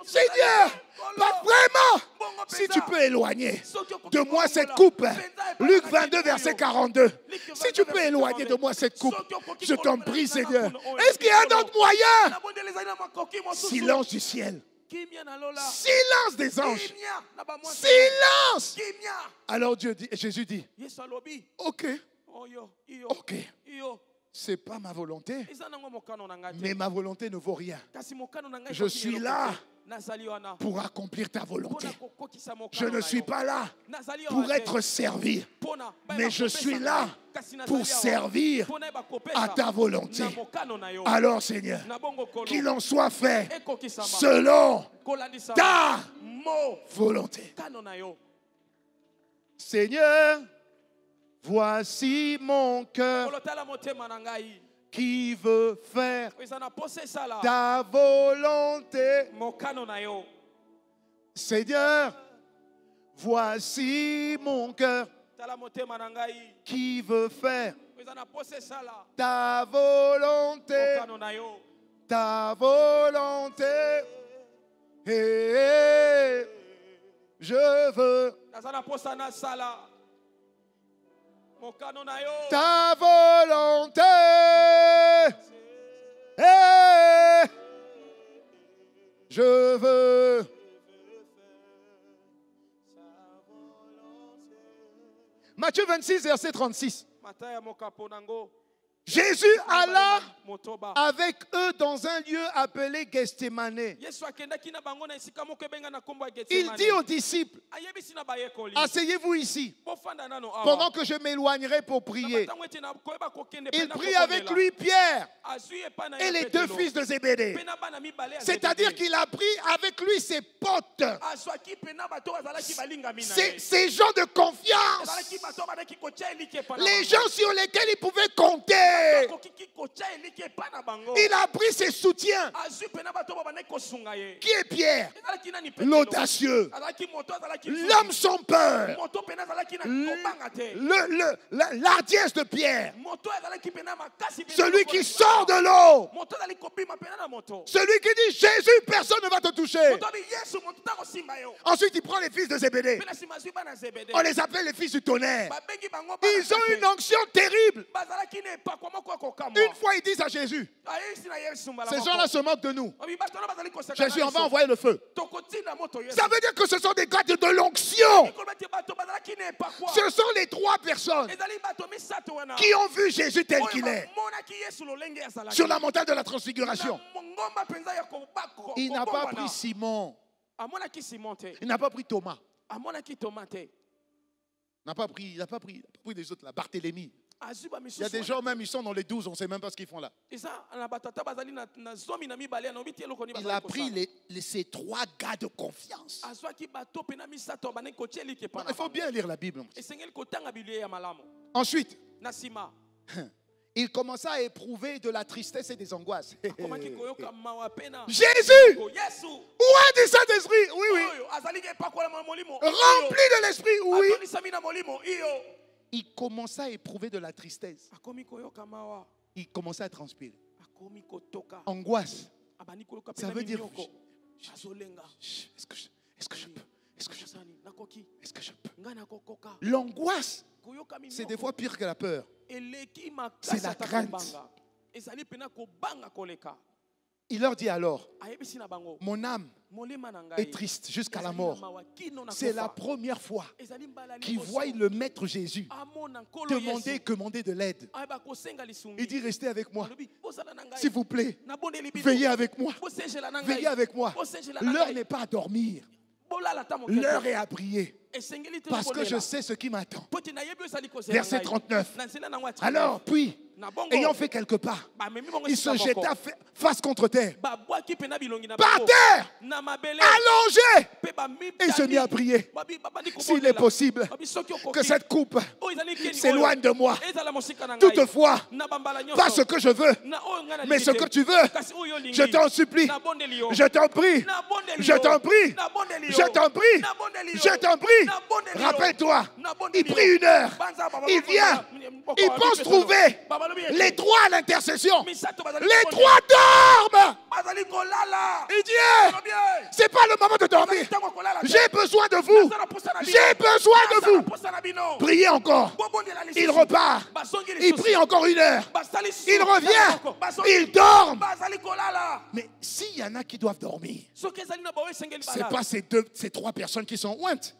Seigneur, pas vraiment. Si tu peux éloigner, de moi cette coupe. Luc 22, verset 42. Si tu peux éloigner de moi cette coupe, je t'en prie, Seigneur. Est-ce qu'il y a un autre moyen? Silence du ciel. Silence des anges. Silence. Alors Jésus dit, ok, ok. C'est pas ma volonté, mais ma volonté ne vaut rien. Je suis là pour accomplir ta volonté. Je ne suis pas là pour être servi, mais je suis là pour servir à ta volonté. Alors Seigneur, qu'il en soit fait selon ta volonté. Seigneur, voici mon cœur qui veut faire ta volonté. Seigneur, voici mon cœur qui veut faire ta volonté. Ta volonté. Et je veux ta volonté. Et je veux Matthieu 26, verset 36. Jésus alla avec eux dans un lieu appelé Gethsémane. Il dit aux disciples, asseyez-vous ici pendant que je m'éloignerai pour prier. Il prit avec lui Pierre et les deux fils de Zébédée. C'est-à-dire qu'il a pris avec lui ses potes, ces gens de confiance, les gens sur lesquels il pouvait compter. Il a pris ses soutiens. Qui est Pierre? L'audacieux, l'homme sans peur, l'ardiesse de Pierre, celui qui sort de l'eau, celui qui dit Jésus, personne ne va te toucher. Ensuite il prend les fils de Zébédée. On les appelle les fils du tonnerre. Ils ont une onction terrible. Une fois ils disent à Jésus, ces gens-là se moquent de nous. Jésus, on va envoyer le feu. Ça veut dire que ce sont des gars de l'onction. Ce sont les trois personnes qui ont vu Jésus tel qu'il est sur la montagne de la transfiguration. Il n'a pas pris Simon. Il n'a pas pris Thomas. Il n'a pas pris les autres là, Barthélemy. Il y a des gens même, ils sont dans les 12, on ne sait même pas ce qu'ils font là. Il a pris ces trois gars de confiance. Il faut bien lire la Bible. Ensuite, il commença à éprouver de la tristesse et des angoisses. Jésus, où est le Saint-Esprit? Oui, oui. Rempli de l'Esprit, oui. Il commença à éprouver de la tristesse. Il commença à transpirer. Angoisse. Ça veut dire, est-ce que je peux? L'angoisse, c'est des fois pire que la peur. C'est la crainte. Il leur dit alors, mon âme est triste jusqu'à la mort. C'est la première fois qu'ils voient le maître Jésus commander de l'aide. Il dit, restez avec moi. S'il vous plaît, veillez avec moi. Veillez avec moi. L'heure n'est pas à dormir. L'heure est à prier. Parce que je sais ce qui m'attend. Verset 39. Alors, puis, ayant fait quelques pas, il se jeta face contre terre, par terre, allongé, et il se mit à prier. S'il est possible que cette coupe s'éloigne de moi. Toutefois, pas ce que je veux, mais ce que tu veux. Je t'en supplie, je t'en prie, je t'en prie, je t'en prie, je t'en prie. Rappelle-toi, il prie 1 heure, il vient, il pense trouver Les trois à l'intercession. Les trois dorment. Il dit, c'est pas le moment de dormir. J'ai besoin de vous. J'ai besoin de vous. Priez encore. Il repart. Il prie encore 1 heure. Il revient. Il dort. Mais s'il y en a qui doivent dormir, ce n'est pas ces 3 personnes qui sont ointes.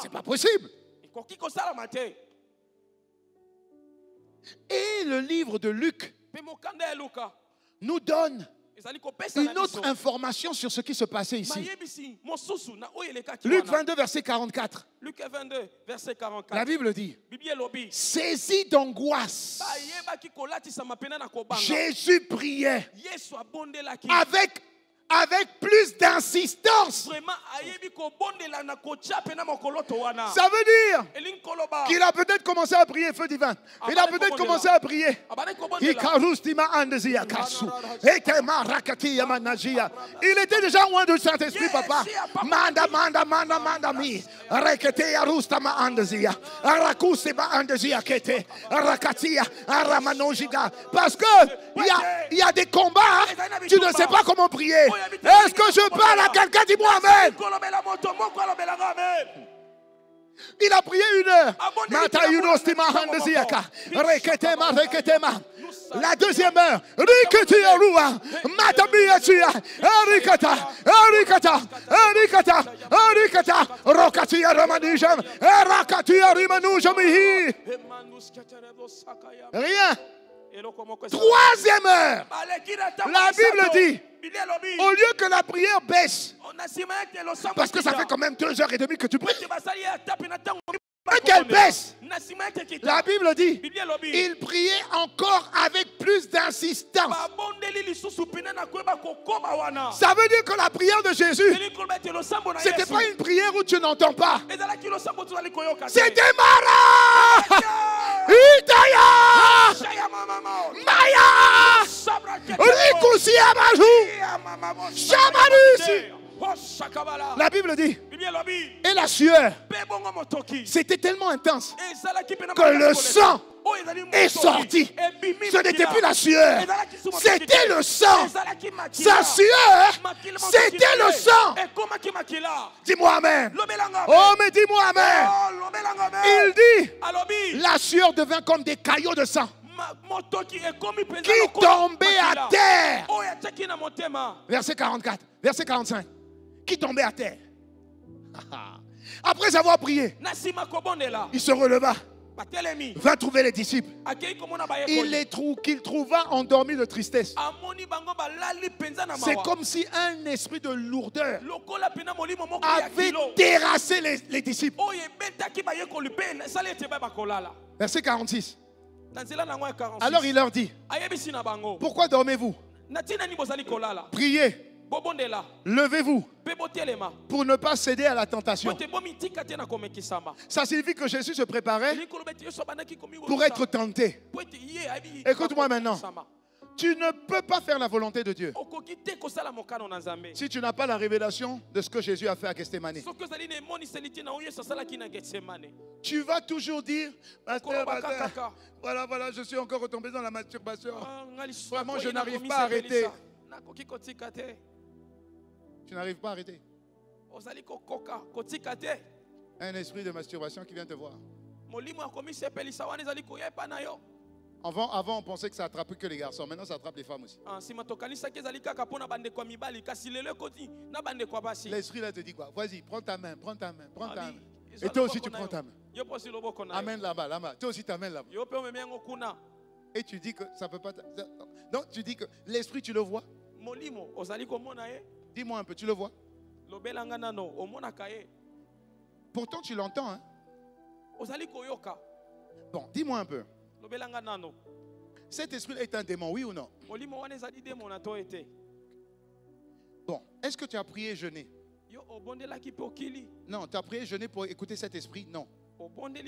C'est pas possible. Et le livre de Luc nous donne une autre information sur ce qui se passait ici. Luc 22, verset 44. La Bible dit, saisi d'angoisse, Jésus priait avec plus d'insistance. Ça veut dire qu'il a peut-être commencé à prier feu divin. Il a peut-être commencé à prier. Il était déjà loin du Saint-Esprit, papa. Parce qu'il y a des combats, tu ne sais pas comment prier. Est-ce que je parle à quelqu'un? Dis-moi amen. Il a prié 1 heure. La deuxième heure. Rien. 3e heure. La Bible dit, au lieu que la prière baisse, parce que ça fait quand même 2h30 que tu pries, qu'elle baisse, la Bible dit, il priait encore avec plus d'insistance. Ça veut dire que la prière de Jésus, c'était pas une prière où tu n'entends pas. C'était Mara, Itaya, Maya, Rikusi Amajou, Chamarusi. La Bible dit, et la sueur, c'était tellement intense que le sang est sorti. Ce n'était plus la sueur, c'était le sang. Sa sueur, c'était le sang. Dis-moi amen. Oh, mais dis-moi amen. Il dit, la sueur devint comme des caillots de sang qui tombaient à terre. Verset 44, verset 45. Qui tombait à terre. Après avoir prié, il se releva, va trouver les disciples. Qu'il trouva endormis de tristesse. C'est comme si un esprit de lourdeur avait terrassé les disciples. Verset 46. Alors il leur dit, pourquoi dormez-vous? Priez. Levez-vous pour ne pas céder à la tentation. Ça signifie que Jésus se préparait pour être tenté. Écoute-moi maintenant. Tu ne peux pas faire la volonté de Dieu si tu n'as pas la révélation de ce que Jésus a fait à Gethsémane. Tu vas toujours dire, pasteur, voilà, je suis encore retombé dans la masturbation. Vraiment, je n'arrive pas à arrêter. Tu n'arrives pas à arrêter. Un esprit de masturbation qui vient te voir. Avant, on pensait que ça attrapait que les garçons. Maintenant, ça attrape les femmes aussi. L'esprit là te dit quoi? Vas-y, prends ta main, prends ta main, prends ta main. Et toi aussi, tu prends ta main. Amène là-bas, là-bas. Toi aussi, tu amènes là-bas. Et tu dis que ça peut pas. Donc, tu dis que l'esprit, tu le vois? Dis-moi un peu, tu le vois? Pourtant, tu l'entends, hein? Bon, dis-moi un peu. Cet esprit est un démon, oui ou non? Bon, est-ce que tu as prié et jeûné? Non, tu as prié et jeûné pour écouter cet esprit? Non.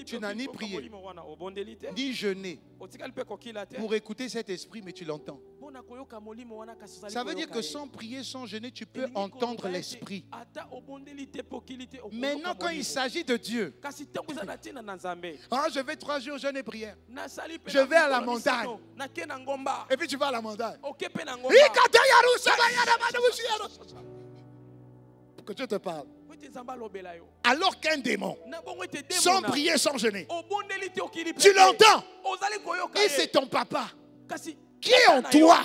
Tu n'as ni prié, ni jeûné pour écouter cet esprit, mais tu l'entends. Ça veut dire que sans prier, sans jeûner, tu peux entendre l'esprit. Maintenant, quand il s'agit de Dieu, je vais 3 jours jeûne et prière. Je vais à la montagne. Et puis tu vas à la montagne. Que Dieu te parle. Alors qu'un démon, sans prier, sans jeûner, tu l'entends. Et c'est ton papa qui est en toi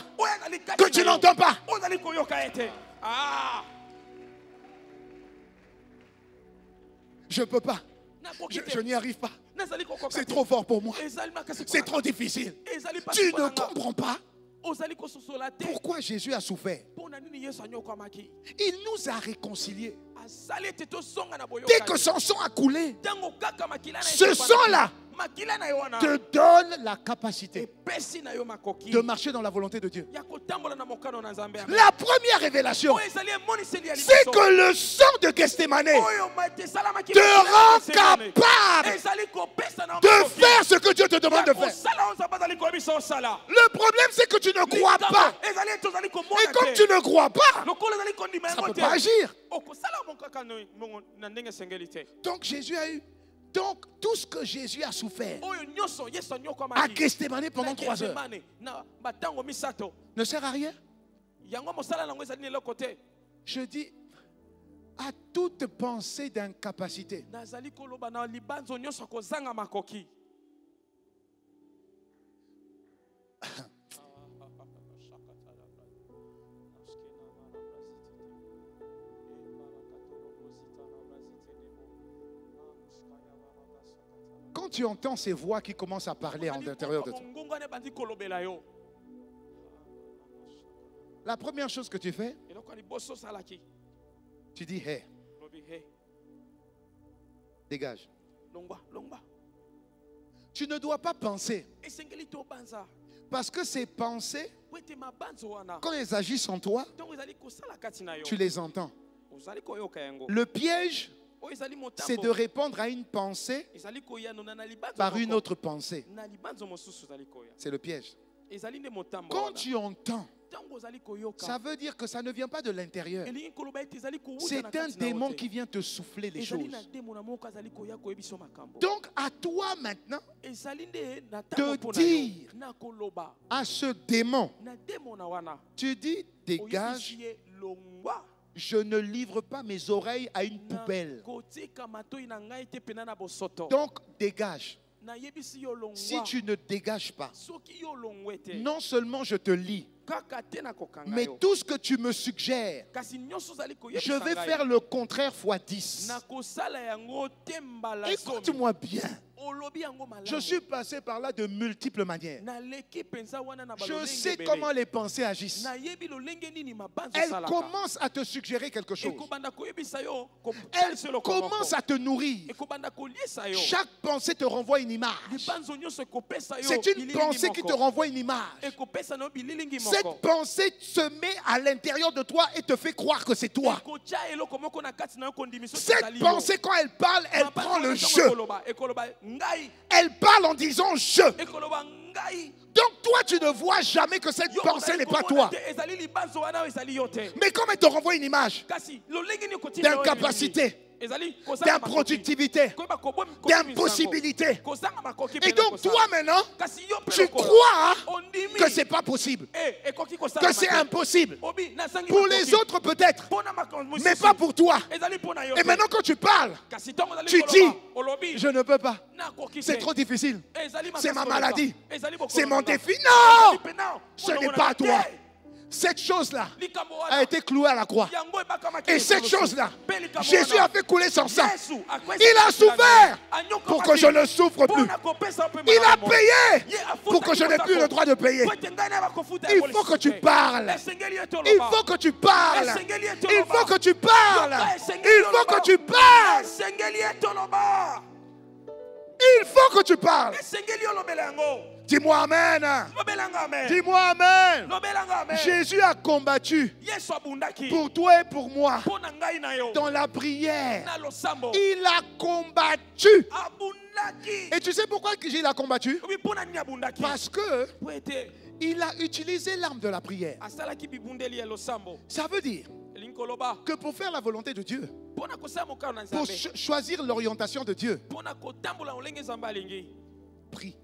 que tu n'entends pas. Je ne peux pas. Je n'y arrive pas. C'est trop fort pour moi. C'est trop difficile. Tu ne comprends pas pourquoi Jésus a souffert. Il nous a réconciliés. Dès que son sang a coulé, ce sang-là te donne la capacité de marcher dans la volonté de Dieu. La première révélation, c'est que le sang de Gethsémane te rend capable de faire ce que Dieu te demande de faire. Le problème, c'est que tu ne crois pas. Et comme tu ne crois pas, ça ne peut pas agir. Donc Jésus a eu. Donc tout ce que Jésus a souffert à Gethsémane pendant 3 heures ne sert à rien. Je dis à toute pensée d'incapacité. Quand tu entends ces voix qui commencent à parler en l'intérieur de toi, la première chose que tu fais, tu dis hey. Dégage. Tu ne dois pas penser. Parce que ces pensées, quand elles agissent en toi, tu les entends. Le piège, c'est de répondre à une pensée par une autre pensée. C'est le piège. Quand tu entends, ça veut dire que ça ne vient pas de l'intérieur. C'est un démon qui vient te souffler les choses. Donc à toi maintenant de dire à ce démon, tu dis dégage. Je ne livre pas mes oreilles à une poubelle. Donc dégage. Si tu ne dégages pas, non seulement je te lis, mais tout ce que tu me suggères, je vais faire le contraire fois 10. Écoute-moi bien. Je suis passé par là de multiples manières. Je sais comment les pensées agissent. Elles commencent à te suggérer quelque chose. Elles commencent à te nourrir. Chaque pensée te renvoie une image. C'est une pensée qui te renvoie une image. Cette pensée se met à l'intérieur de toi et te fait croire que c'est toi. Cette pensée, quand elle parle, elle prend le jeu. Elle parle en disant je. Donc toi tu ne vois jamais que cette pensée n'est pas toi. Mais comme elle te renvoie une image d'incapacité, d'improductivité, d'impossibilité, et donc toi maintenant tu crois que c'est pas possible, que c'est impossible pour les autres peut-être, mais pas pour toi. Et maintenant quand tu parles, tu dis je ne peux pas, c'est trop difficile, c'est ma maladie, c'est mon défi. Non, ce n'est pas toi. Cette chose-là a été clouée à la croix. Et cette chose-là, Jésus a fait couler son sang. Il a souffert pour que je ne souffre plus. Il a payé pour que je n'ai plus le droit de payer. Il faut que tu parles. Il faut que tu parles. Il faut que tu parles. Il faut que tu parles. Il faut que tu parles. Dis-moi amen. Dis-moi amen. Jésus a combattu pour toi et pour moi dans la prière. Il a combattu. Et tu sais pourquoi il a combattu? Parce que Il a utilisé l'arme de la prière. Ça veut dire que pour faire la volonté de Dieu, pour choisir l'orientation de Dieu, prie.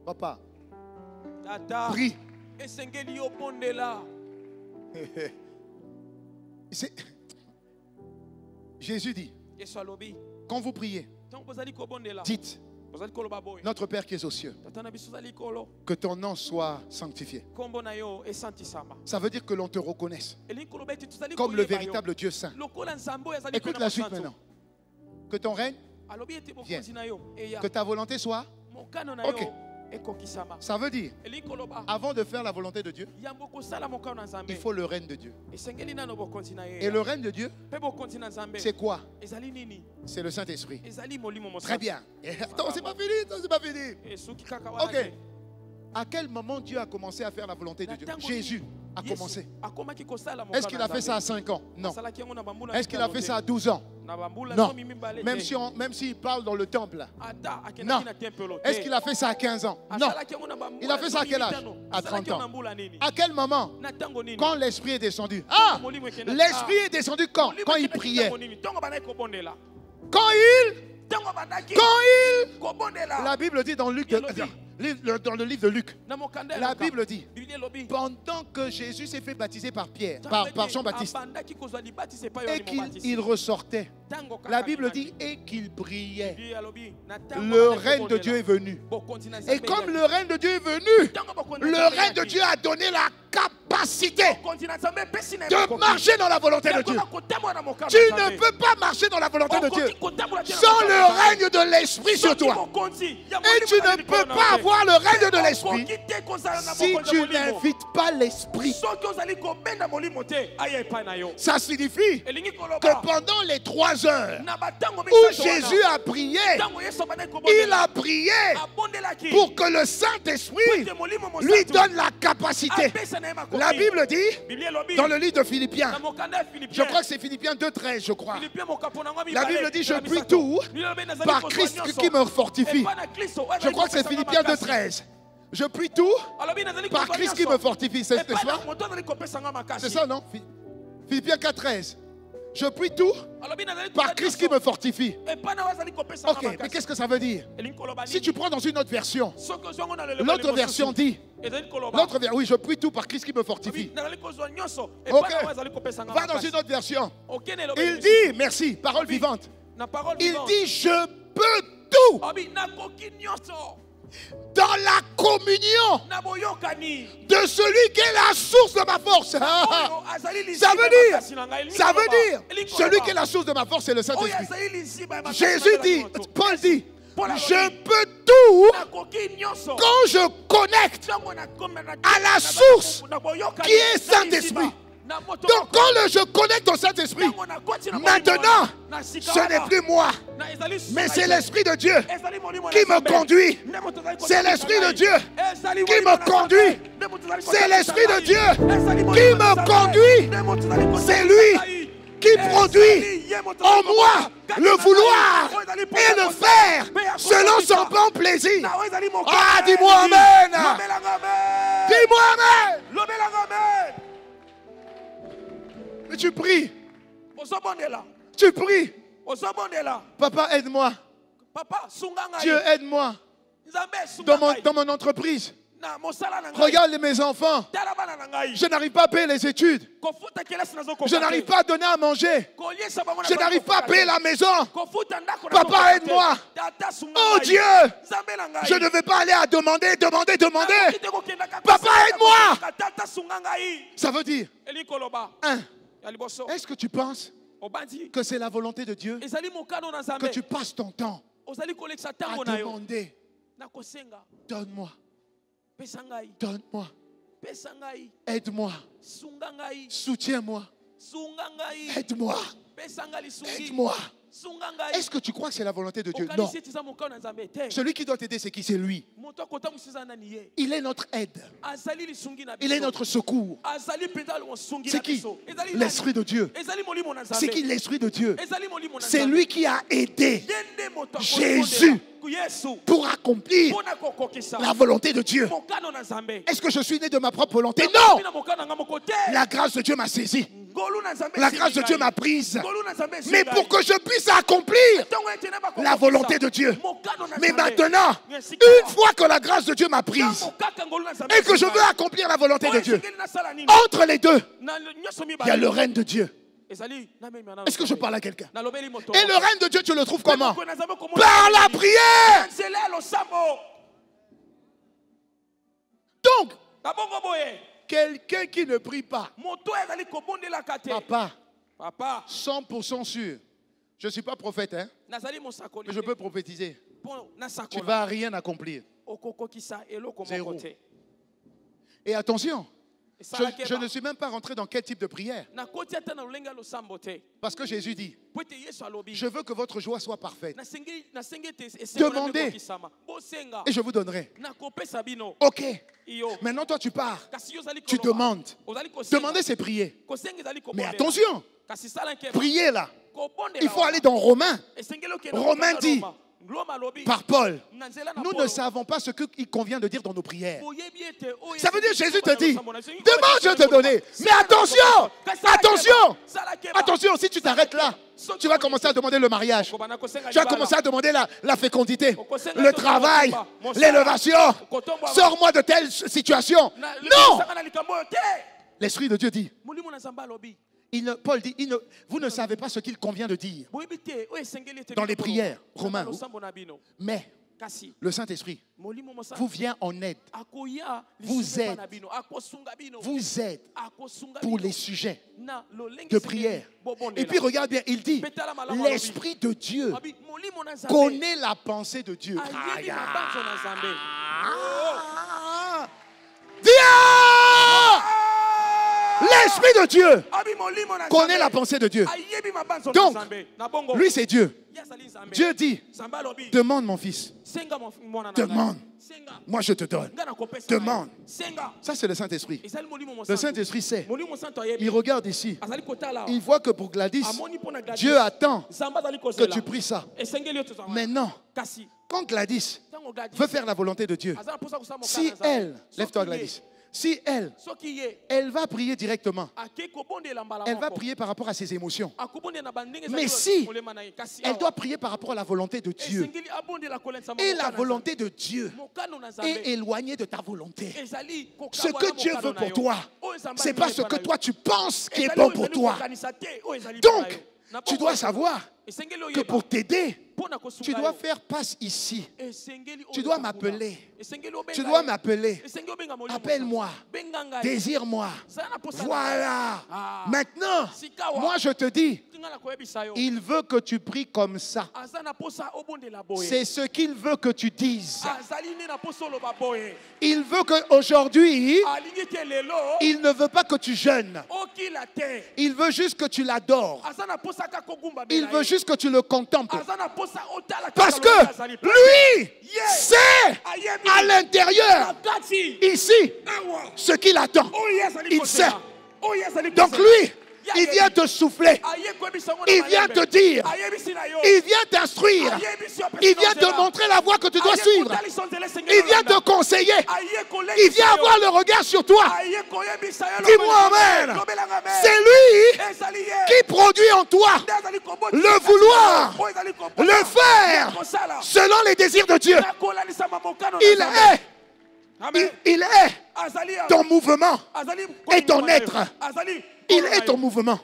Papa, prie. Jésus dit, quand vous priez, dites, notre Père qui est aux cieux, que ton nom soit sanctifié. Ça veut dire que l'on te reconnaisse comme le véritable Dieu saint. Écoute la suite maintenant. Que ton règne vienne. Que ta volonté soit. Ok. Ça veut dire, avant de faire la volonté de Dieu, il faut le règne de Dieu. Et le règne de Dieu, c'est quoi? C'est le Saint-Esprit. Très bien. Attends, c'est pas fini, c'est pas fini. Ok. À quel moment Dieu a commencé à faire la volonté de Dieu? Jésus a commencé. Est-ce qu'il a fait ça à 5 ans? Non. Est-ce qu'il a fait ça à 12 ans? Non. Même s'il parle dans le temple. Non. Est-ce qu'il a fait ça à 15 ans? Non. Il a fait ça à quel âge? À 30 ans. À quel moment? Quand l'Esprit est descendu. Ah! L'Esprit est descendu quand? Quand il priait. Quand il... La Bible dit dans Luc... Dans le livre de Luc, la Bible dit, pendant que Jésus s'est fait baptiser par Pierre, par Jean-Baptiste, et qu'il ressortait, la Bible dit, et qu'il brillait, le règne de Dieu est venu. Et comme le règne de Dieu est venu, le règne de Dieu a donné la capacité de marcher dans la volonté de Dieu. Tu ne peux pas marcher dans la volonté de Dieu sans le règne de l'Esprit sur toi. Et tu ne peux pas avoir le règne de l'Esprit si tu n'invites pas l'Esprit. Ça signifie que pendant les 3 heures où Jésus a prié, il a prié pour que le Saint-Esprit lui donne la capacité. La Bible dit, dans le livre de Philippiens, je crois que c'est Philippiens 2,13, je crois. La Bible dit, je prie tout par Christ qui me fortifie. Je crois que c'est Philippiens 2,13. Je prie tout par Christ qui me fortifie. C'est ça? C'est ça, non? Philippiens 4,13. Je prie tout par Christ qui me fortifie. Ok, mais qu'est-ce que ça veut dire? Si tu prends dans une autre version, l'autre version dit, oui, je prie tout par Christ qui me fortifie. Ok, va dans une autre version. Il dit, merci, parole vivante. Il dit, je peux tout dans la communion de celui qui est la source de ma force. Ça veut dire, celui qui est la source de ma force, c'est le Saint-Esprit. Jésus dit, Paul dit, je peux tout quand je connecte à la source qui est Saint-Esprit. Donc quand je connecte au Saint-Esprit, maintenant, ce n'est plus moi, mais c'est l'Esprit de Dieu qui me conduit. C'est l'Esprit de Dieu qui me conduit. C'est l'Esprit de Dieu qui me conduit. C'est lui qui produit en moi le vouloir et le faire selon son bon plaisir. Ah, dis-moi Amen. Dis-moi Amen. Mais tu pries. Tu pries. Papa, aide-moi. Dieu, aide-moi. Dans mon entreprise. Regarde mes enfants. Je n'arrive pas à payer les études. Je n'arrive pas à donner à manger. Je n'arrive pas à payer la maison. Papa, aide-moi. Oh Dieu, je ne vais pas aller à demander. Papa, aide-moi. Ça veut dire, est-ce que tu penses que c'est la volonté de Dieu que tu passes ton temps à demander? Donne-moi. Donne-moi. Aide-moi. Soutiens-moi. Aide-moi. Aide-moi. Est-ce que tu crois que c'est la volonté de Dieu? Non. Celui qui doit t'aider, c'est qui? C'est lui. Il est notre aide. Il est notre secours. C'est qui? L'Esprit de Dieu. C'est qui l'Esprit de Dieu? C'est lui qui a aidé Jésus pour accomplir la volonté de Dieu. Est-ce que je suis né de ma propre volonté? Non! La grâce de Dieu m'a saisi. La grâce de Dieu m'a prise. Mais pour que je puisse accomplir la volonté de Dieu. Mais maintenant, une fois que la grâce de Dieu m'a prise et que je veux accomplir la volonté de Dieu, entre les deux, il y a le règne de Dieu. Est-ce que je parle à quelqu'un? Et le règne de Dieu, tu le trouves comment? Par la prière. Donc, quelqu'un qui ne prie pas, papa, 100% sûr, je ne suis pas prophète, hein? Mais je peux prophétiser. Tu ne vas rien accomplir. Zéro. Et attention, je ne suis même pas rentré dans quel type de prière. Parce que Jésus dit, je veux que votre joie soit parfaite. Demandez et je vous donnerai. Ok. Maintenant toi tu pars. Tu demandes. Demander c'est prier. Mais attention, prier là, il faut aller dans Romains. Romains dit, par Paul, nous ne savons pas ce qu'il convient de dire dans nos prières. Ça veut dire Jésus te dit, demande, je vais te donner. Mais attention, attention, attention, si tu t'arrêtes là, tu vas commencer à demander le mariage. Tu vas commencer à demander la fécondité, le travail, l'élévation. Sors-moi de telle situation. Non! L'Esprit de Dieu dit, Paul dit, vous ne savez pas ce qu'il convient de dire dans les prières, Romains. Mais le Saint-Esprit vous vient en aide, vous aide pour les sujets de prière. Et puis regarde bien, il dit, l'Esprit de Dieu connaît la pensée de Dieu. L'Esprit de Dieu connaît la pensée de Dieu. Donc, lui c'est Dieu. Dieu dit, demande mon fils. Demande. Moi je te donne. Demande. Ça c'est le Saint-Esprit. Le Saint-Esprit sait. Il regarde ici. Il voit que pour Gladys, Dieu attend que tu pries ça. Maintenant, quand Gladys veut faire la volonté de Dieu, si elle, lève-toi Gladys, si elle va prier directement, elle va prier par rapport à ses émotions. Mais si elle doit prier par rapport à la volonté de Dieu, et la volonté de Dieu est éloignée de ta volonté, ce que Dieu veut pour toi, ce n'est pas ce que toi tu penses qui est bon pour toi. Donc, tu dois savoir que pour t'aider, tu dois faire passe ici. Tu dois m'appeler. Tu dois m'appeler. Appelle-moi. Désire-moi. Voilà. Maintenant, moi je te dis, il veut que tu pries comme ça. C'est ce qu'il veut que tu dises. Il veut qu'aujourd'hui, il ne veut pas que tu jeûnes. Il veut juste que tu l'adores. Il veut juste que tu le contemples. Parce que lui sait à l'intérieur, ici, ce qu'il attend. Il sait. Donc lui, il vient te souffler. Il vient te dire. Il vient t'instruire. Il vient te montrer la voie que tu dois suivre. Il vient te conseiller. Il vient avoir le regard sur toi. Dis-moi amen. C'est lui qui produit en toi le vouloir, le faire selon les désirs de Dieu. Il est ton mouvement et ton être. Il est ton mouvement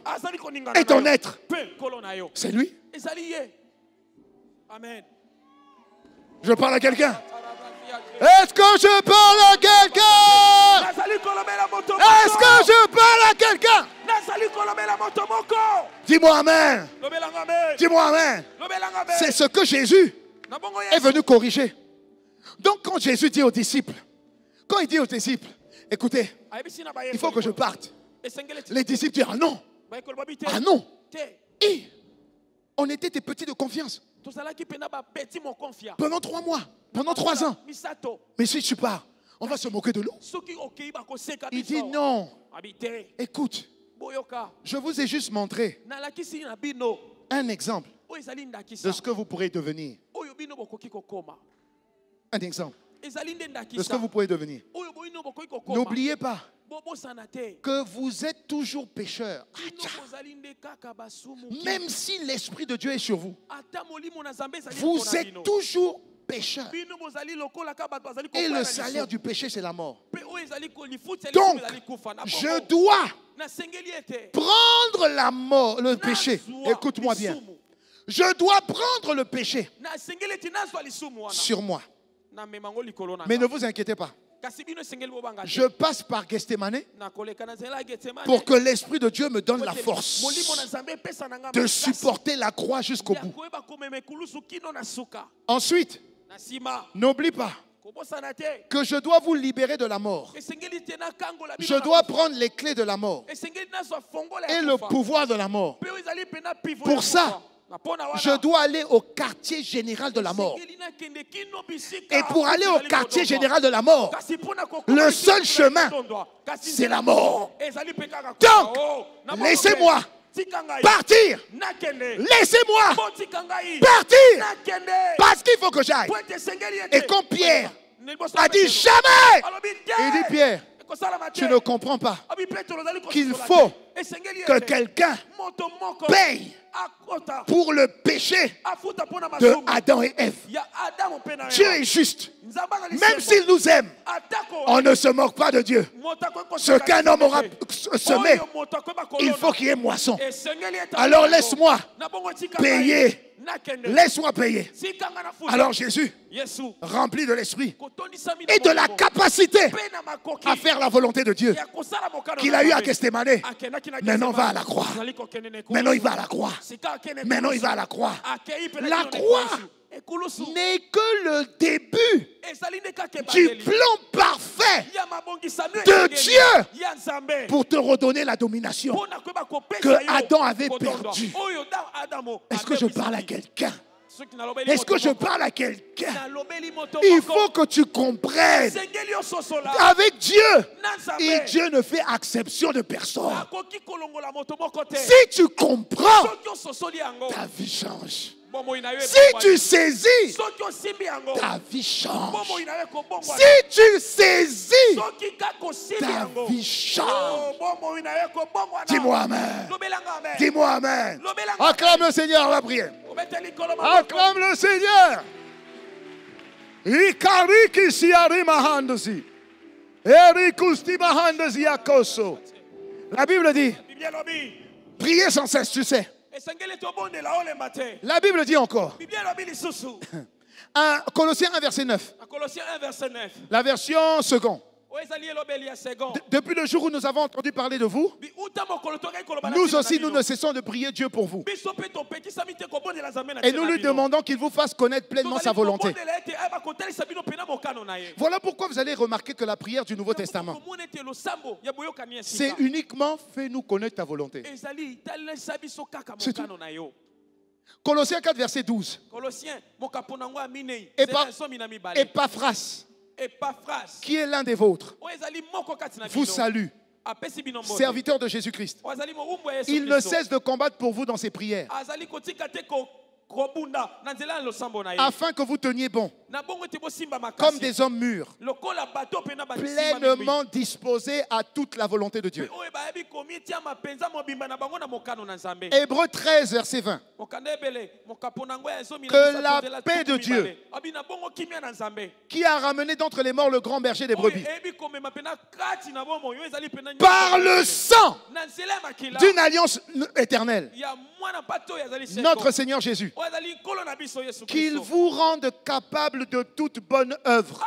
et ton être. C'est lui. Amen. Je parle à quelqu'un. Est-ce que je parle à quelqu'un? Est-ce que je parle à quelqu'un? Dis-moi amen. Dis-moi amen. C'est ce que Jésus est venu corriger. Donc quand Jésus dit aux disciples, quand il dit aux disciples, écoutez, il faut que je parte. Les disciples disent, ah non, ah non. Et on était des petits de confiance. Pendant 3 mois, pendant 3 ans. Mais si tu pars, on va se moquer de nous. Il dit non. Écoute, je vous ai juste montré un exemple de ce que vous pourrez devenir. Un exemple de ce que vous pouvez devenir. N'oubliez pas que vous êtes toujours pécheur. Même si l'Esprit de Dieu est sur vous, vous êtes toujours pécheur. Et le salaire du péché, c'est la mort. Donc, je dois prendre la mort, le péché. Écoute-moi bien. Je dois prendre le péché sur moi. Mais ne vous inquiétez pas. Je passe par Gethsemane pour que l'Esprit de Dieu me donne la force de supporter la croix jusqu'au bout. Ensuite, n'oublie pas que je dois vous libérer de la mort. Je dois prendre les clés de la mort et le pouvoir de la mort. Pour ça, je dois aller au quartier général de la mort. Et pour aller au quartier général de la mort, le seul chemin, c'est la mort. Donc, laissez-moi partir. Laissez-moi partir. Parce qu'il faut que j'aille. Et quand Pierre a dit jamais, il dit Pierre, tu ne comprends pas qu'il faut que quelqu'un paye pour le péché de Adam et Ève. Dieu est juste. Même s'il nous aime, on ne se moque pas de Dieu. Ce qu'un homme aura semé, il faut qu'il y ait moisson. Alors laisse-moi payer. Laisse-moi payer. Alors Jésus, rempli de l'esprit et de la capacité à faire la volonté de Dieu qu'il a eu à Gethsemane, maintenant va à la croix. Maintenant il va à la croix. Maintenant il va à la croix. La croix n'est que le début du plan parfait de Dieu pour te redonner la domination que Adam avait perdue. Est-ce que je parle à quelqu'un? Est-ce que je parle à quelqu'un? Il faut que tu comprennes. Avec Dieu, et Dieu ne fait exception de personne. Si tu comprends, ta vie change. Si tu saisis, ta vie change. Si tu saisis, ta vie change. Dis-moi amen. Dis-moi amen. Acclame le Seigneur, on va prier. Acclame le Seigneur. Ikariki siari mahandosi. Erikusti mahandosi yakoso. La Bible dit, priez sans cesse, tu sais. La Bible dit encore. Colossiens 1, verset 9. La version seconde. Depuis le jour où nous avons entendu parler de vous, nous aussi nous ne cessons de prier Dieu pour vous. Et nous lui demandons qu'il vous fasse connaître pleinement sa volonté. Voilà pourquoi vous allez remarquer que la prière du Nouveau Testament, c'est uniquement fais-nous connaître ta volonté. Colossiens 4, verset 12. Epaphras, qui est l'un des vôtres, vous salue, serviteur de Jésus-Christ. Il ne cesse de combattre pour vous dans ses prières, afin que vous teniez bon, comme des hommes mûrs, pleinement disposés à toute la volonté de Dieu. Hébreux 13, verset 20. Que la paix de Dieu, qui a ramené d'entre les morts le grand berger des brebis, par le sang d'une alliance éternelle, notre Seigneur Jésus, qu'il vous rende capable de toute bonne œuvre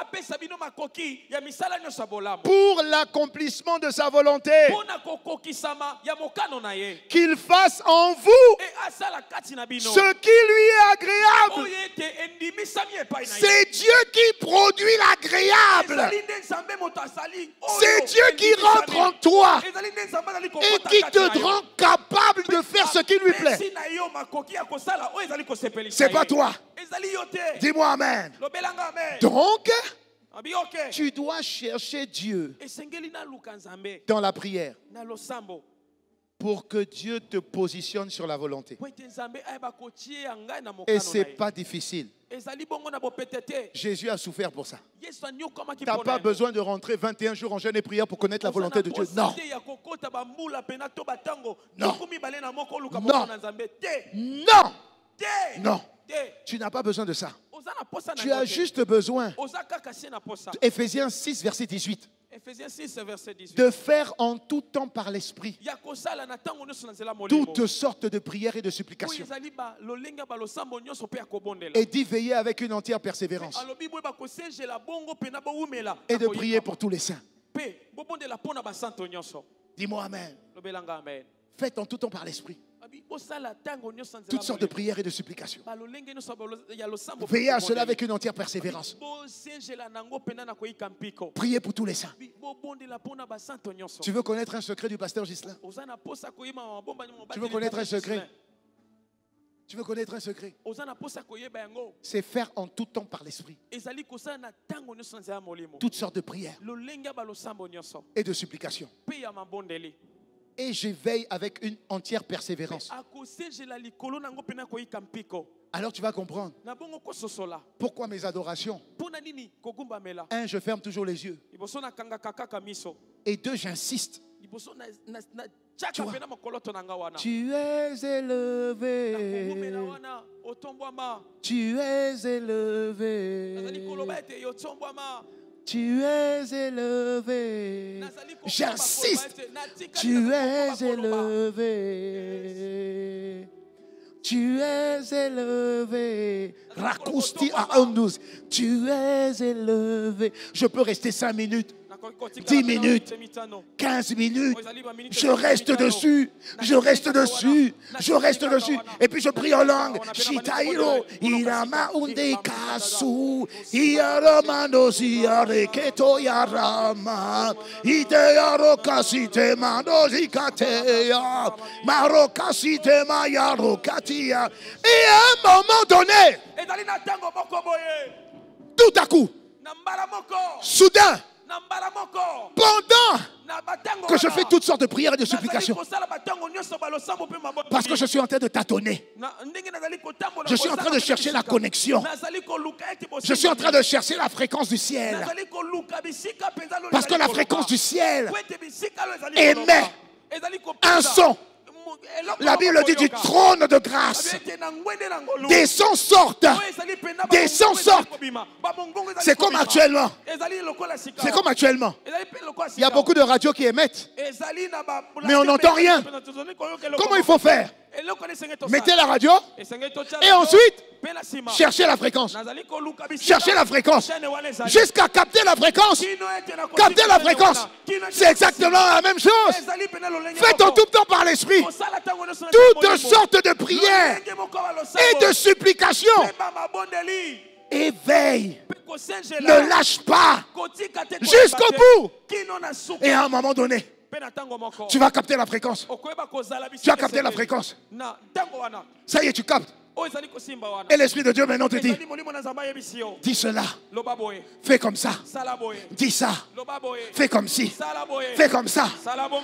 pour l'accomplissement de sa volonté, qu'il fasse en vous ce qui lui est agréable. C'est Dieu qui produit l'agréable. C'est Dieu qui rentre en toi et qui te rend capable de faire ce qui lui plaît. C'est pas toi. Dis-moi amen. Donc, tu dois chercher Dieu dans la prière. pour que Dieu te positionne sur la volonté. Et ce n'est pas difficile. Jésus a souffert pour ça. Tu n'as pas besoin de rentrer 21 jours en jeûne et prière pour connaître la volonté de Dieu. Non. Non. Non. Non. Tu n'as pas besoin de ça. Tu as juste besoin, Éphésiens 6, verset 18, de faire en tout temps par l'Esprit toutes sortes de prières et de supplications. Et d'y veiller avec une entière persévérance. Et de prier pour tous les saints. Dis-moi Amen. Faites en tout temps par l'Esprit toutes sortes de prières et de supplications. Veillez à cela avec une entière persévérance. Priez pour tous les saints. Tu veux connaître un secret du pasteur Ghislain? Tu veux connaître un secret? Tu veux connaître un secret? C'est faire en tout temps par l'Esprit toutes sortes de prières et de supplications. Et je veille avec une entière persévérance. Alors tu vas comprendre pourquoi mes adorations. 1, je ferme toujours les yeux. Et 2, j'insiste. Tu vois, tu es élevé. Tu es élevé. Tu es élevé. J'insiste. Tu es élevé. Tu es élevé. Raccourci à 12. Tu es élevé. Je peux rester 5 minutes. 10 minutes, 15 minutes, je reste dessus, je reste dessus, je reste dessus. Et puis je prie en langue. Shitairo, Irama unde kasu, Iaramando siare keto yarama, Idearo kasite mando zikateya, Maro kasite mayaro katia. Et à un moment donné, tout à coup, soudain, pendant que je fais toutes sortes de prières et de supplications, parce que je suis en train de tâtonner, je suis en train de chercher la connexion, je suis en train de chercher la fréquence du ciel, parce que la fréquence du ciel émet un son. La Bible dit du trône de grâce. Des sons sortent. Des sons sortent. C'est comme actuellement. C'est comme actuellement. Il y a beaucoup de radios qui émettent, mais on n'entend rien. Comment il faut faire? Mettez la radio et ensuite cherchez la fréquence. Cherchez la fréquence jusqu'à capter la fréquence. Capter la fréquence. C'est exactement la même chose. Faites en tout temps par l'Esprit toutes sortes de prières et de supplications. Et veille. Ne lâche pas jusqu'au bout. Et à un moment donné, tu vas capter la fréquence. Tu vas capter la fréquence. Ça y est, tu captes. Et l'Esprit de Dieu maintenant te dit, dis cela, fais comme ça, dis ça, fais comme ci, fais comme ça,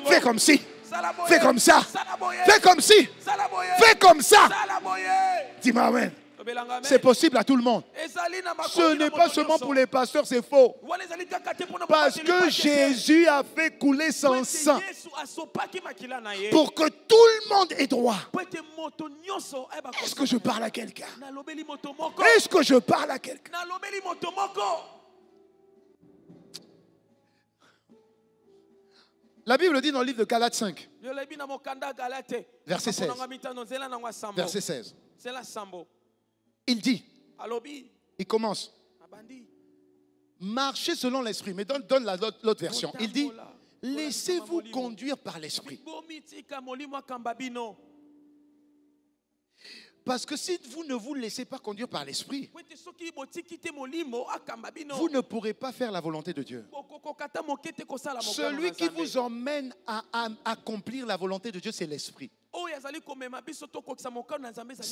fais comme ci, fais comme ça, fais comme ci, fais comme ça. Dis-moi amen. C'est possible à tout le monde. Ce n'est pas seulement pour les pasteurs, c'est faux. Parce que Jésus a fait couler son sang pour que tout le monde ait droit. Est-ce que je parle à quelqu'un? Est-ce que je parle à quelqu'un? La Bible dit dans le livre de Galates 5, verset 16. Verset 16. Il dit, il commence, marchez selon l'esprit, mais donne l'autre version. Il dit, laissez-vous conduire par l'esprit. Parce que si vous ne vous laissez pas conduire par l'esprit, vous ne pourrez pas faire la volonté de Dieu. Celui qui vous emmène à accomplir la volonté de Dieu, c'est l'esprit. Ce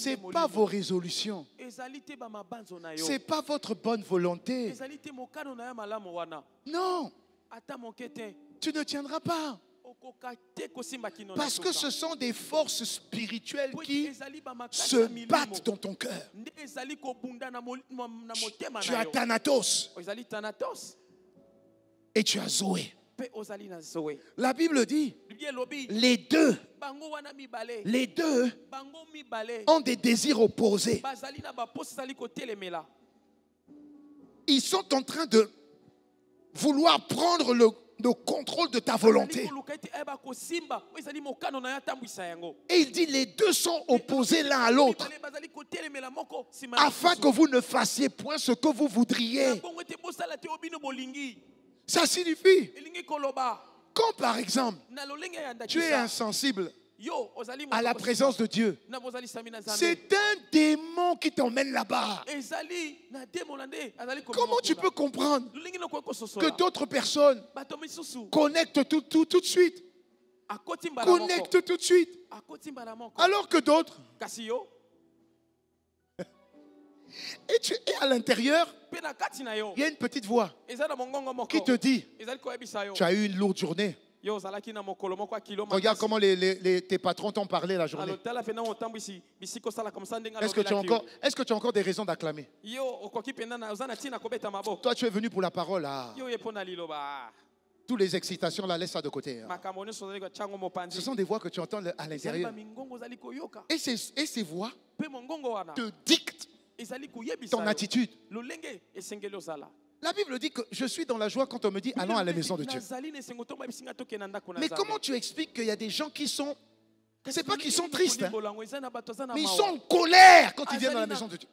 n'est pas vos résolutions. Ce n'est pas votre bonne volonté. Non. Tu ne tiendras pas. Parce que ce sont des forces spirituelles qui se battent dans ton cœur. Tu as Thanatos et tu as Zoé. La Bible dit, les deux ont des désirs opposés. Ils sont en train de vouloir prendre le contrôle de ta volonté. Et il dit, les deux sont opposés l'un à l'autre, afin que vous ne fassiez point ce que vous voudriez. Ça signifie, quand par exemple, tu es insensible à la présence de Dieu, c'est un démon qui t'emmène là-bas. Comment tu peux comprendre que d'autres personnes connectent tout de suite, connectent tout de suite, alors que d'autres, et à l'intérieur, il y a une petite voix qui te dit, tu as eu une lourde journée. Regarde comment tes patrons t'ont parlé la journée. Est-ce que tu as encore des raisons d'acclamer? Toi, tu es venu pour la parole. Toutes les excitations, là, laisse ça de côté. Ce sont des voix que tu entends à l'intérieur. Et ces voix te dictent ton attitude. La Bible dit que je suis dans la joie quand on me dit allons à la maison de Dieu. Mais comment tu expliques qu'il y a des gens qui sont, c'est pas qu'ils sont tristes, hein, mais ils sont en colère quand ils viennent dans la maison de Dieu.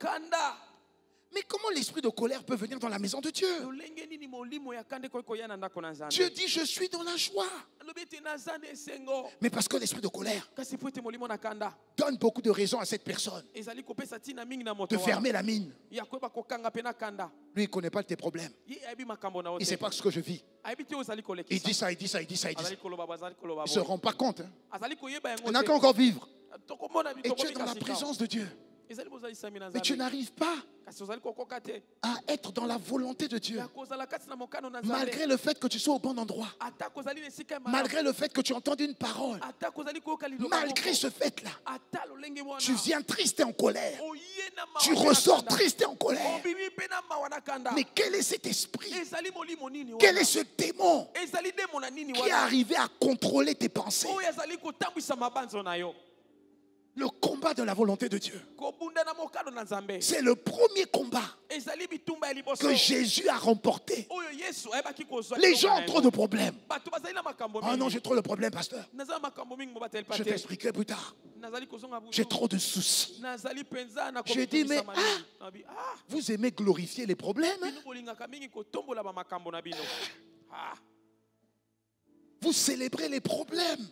Mais comment l'esprit de colère peut venir dans la maison de Dieu? Dieu dit je suis dans la joie. Mais parce que l'esprit de colère donne beaucoup de raisons à cette personne de fermer la mine. Lui, il ne connaît pas tes problèmes. Il ne sait pas ce que je vis. Il dit ça, il dit ça, il dit ça, il dit ça. Il ne se rend pas compte. On n'a qu'à encore vivre. Et tu es dans la présence de Dieu. Mais tu n'arrives pas à être dans la volonté de Dieu. Malgré le fait que tu sois au bon endroit. Malgré le fait que tu entends une parole. Malgré ce fait-là. Tu viens triste et en colère. Tu ressors triste et en colère. Mais quel est cet esprit? Quel est ce démon qui est arrivé à contrôler tes pensées? Le combat de la volonté de Dieu. C'est le premier combat que Jésus a remporté. Les gens ont trop de problèmes. Oh non, j'ai trop de problèmes, pasteur. Je t'expliquerai plus tard. J'ai trop de soucis. J'ai dit, mais vous aimez glorifier les problèmes, hein? Vous célébrez les problèmes.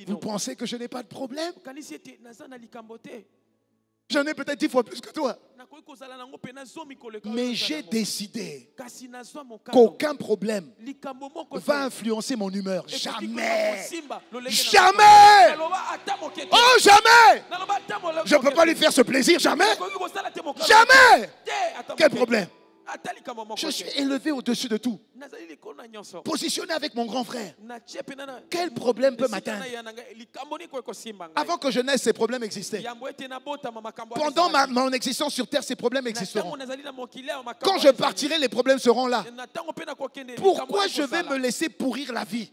Vous pensez que je n'ai pas de problème? J'en ai peut-être 10 fois plus que toi. Mais j'ai décidé qu'aucun problème va influencer mon humeur. Jamais. Jamais. Oh, jamais. Je ne peux pas lui faire ce plaisir. Jamais. Jamais. Quel problème? Je suis élevé au-dessus de tout. Positionné avec mon grand frère. Quel problème peut m'atteindre? Avant que je naisse, ces problèmes existaient. Pendant mon existence sur terre, ces problèmes existeront. Quand je partirai, les problèmes seront là. Pourquoi je vais me laisser pourrir la vie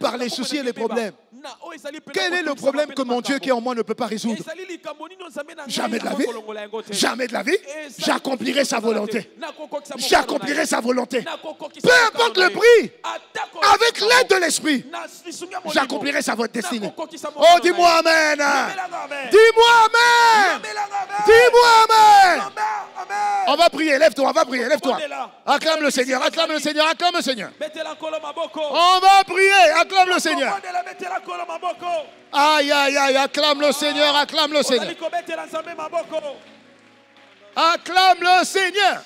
par les soucis et les problèmes? Quel est le problème que mon Dieu qui est en moi ne peut pas résoudre? Jamais de la vie. Jamais de la vie. J'accomplirai sa volonté. J'accomplirai sa volonté. Peu importe le prix, avec l'aide de l'esprit, j'accomplirai sa destinée. Oh, dis-moi amen. Dis-moi amen. Dis-moi amen. On va prier, lève-toi, on va prier, lève-toi. Acclame le Seigneur, acclame le Seigneur, acclame le Seigneur. On va prier, acclame le Seigneur. Aïe, aïe, aïe, acclame le Seigneur, acclame le Seigneur. Acclame le Seigneur.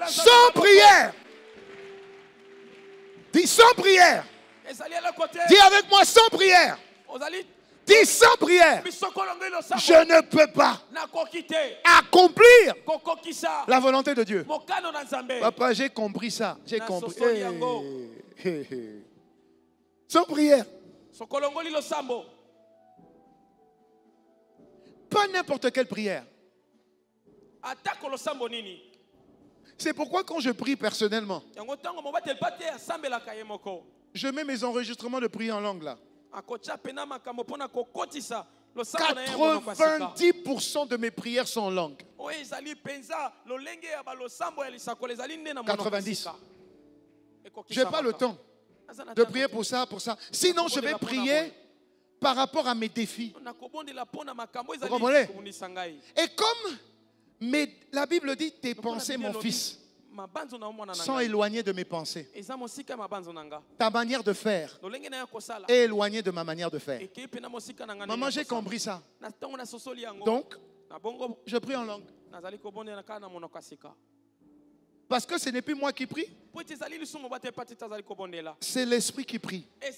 Sans prière. Dis sans prière. Dis avec moi sans prière. Dis sans prière, je ne peux pas accomplir la volonté de Dieu. Papa, j'ai compris ça. J'ai compris. Sans prière. Pas n'importe quelle prière. C'est pourquoi quand je prie personnellement, je mets mes enregistrements de prière en langue là. 90% de mes prières sont en langue. 90. Je n'ai pas le temps de prier pour ça, pour ça. Sinon, je vais prier par rapport à mes défis. Vous comprenez? Et comme la Bible dit, tes pensées, mon fils, sont éloignées de mes pensées. Ta manière de faire est éloignée de ma manière de faire. Maman, j'ai compris ça. Donc, je prie en langue. Parce que ce n'est plus moi qui prie. C'est l'Esprit qui prie. Et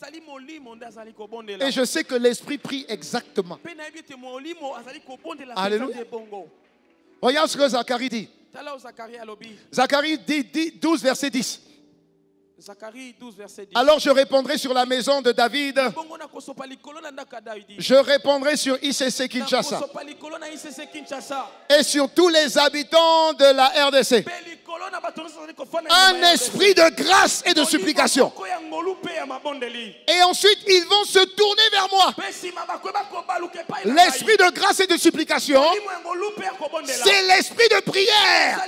je sais que l'Esprit prie exactement. Alléluia. Regarde ce que Zacharie dit. Zacharie dit 12, verset 10. Alors je répondrai sur la maison de David. Je répondrai sur ICC Kinshasa. Et sur tous les habitants de la RDC. Un esprit de grâce et de supplication. Et ensuite, ils vont se tourner vers moi. L'esprit de grâce et de supplication, c'est l'esprit de prière.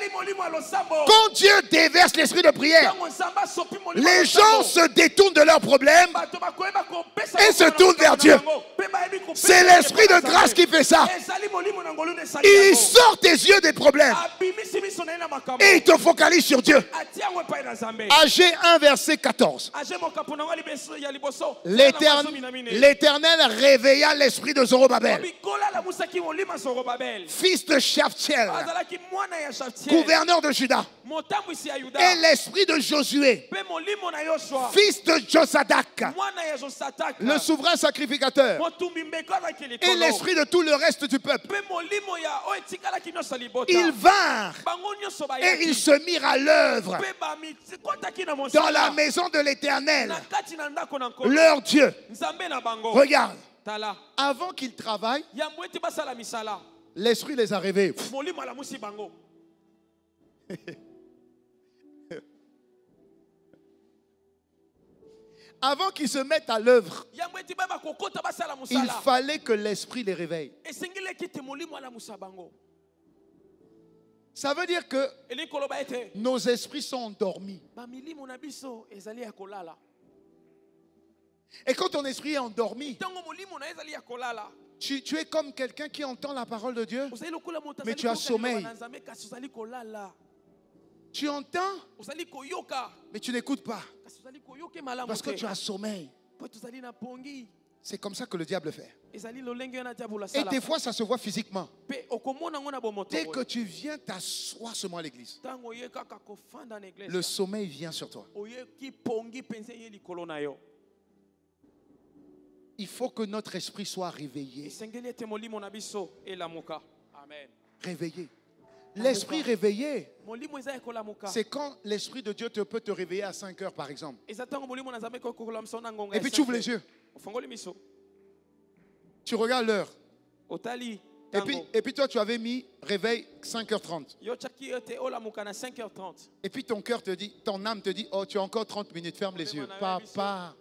Quand Dieu déverse l'esprit de prière, les gens se détournent de leurs problèmes et se tournent vers Dieu. C'est l'esprit de grâce qui fait ça. Il sort tes yeux des problèmes et il te focalise sur Dieu. Agé 1, verset 14. L'Éternel réveilla l'esprit de Zorobabel, fils de Shealtiel, gouverneur de Juda, et l'esprit de Josué, fils de Josadak, le souverain sacrificateur, et l'esprit de tout le reste du peuple. Ils vinrent et ils se mirent à l'œuvre dans la maison de l'Éternel, leur Dieu. Regarde, avant qu'ils travaillent, l'esprit les a réveillés. Avant qu'ils se mettent à l'œuvre, il fallait que l'esprit les réveille. Ça veut dire que nos esprits sont endormis. Et quand ton esprit est endormi, tu es comme quelqu'un qui entend la parole de Dieu, mais tu as sommeil. Tu entends, mais tu n'écoutes pas, parce que tu as sommeil. C'est comme ça que le diable fait. Et des fois, ça se voit physiquement. Dès que tu viens t'asseoir seulement à l'église, le sommeil vient sur toi. Il faut que notre esprit soit réveillé. Réveillé. L'esprit réveillé, c'est quand l'esprit de Dieu peut te réveiller à 5 heures par exemple. Et puis tu ouvres les yeux. Tu regardes l'heure. Et puis toi tu avais mis réveil 5h30. Et puis ton cœur te dit, ton âme te dit, oh tu as encore 30 minutes, ferme les yeux. Papa,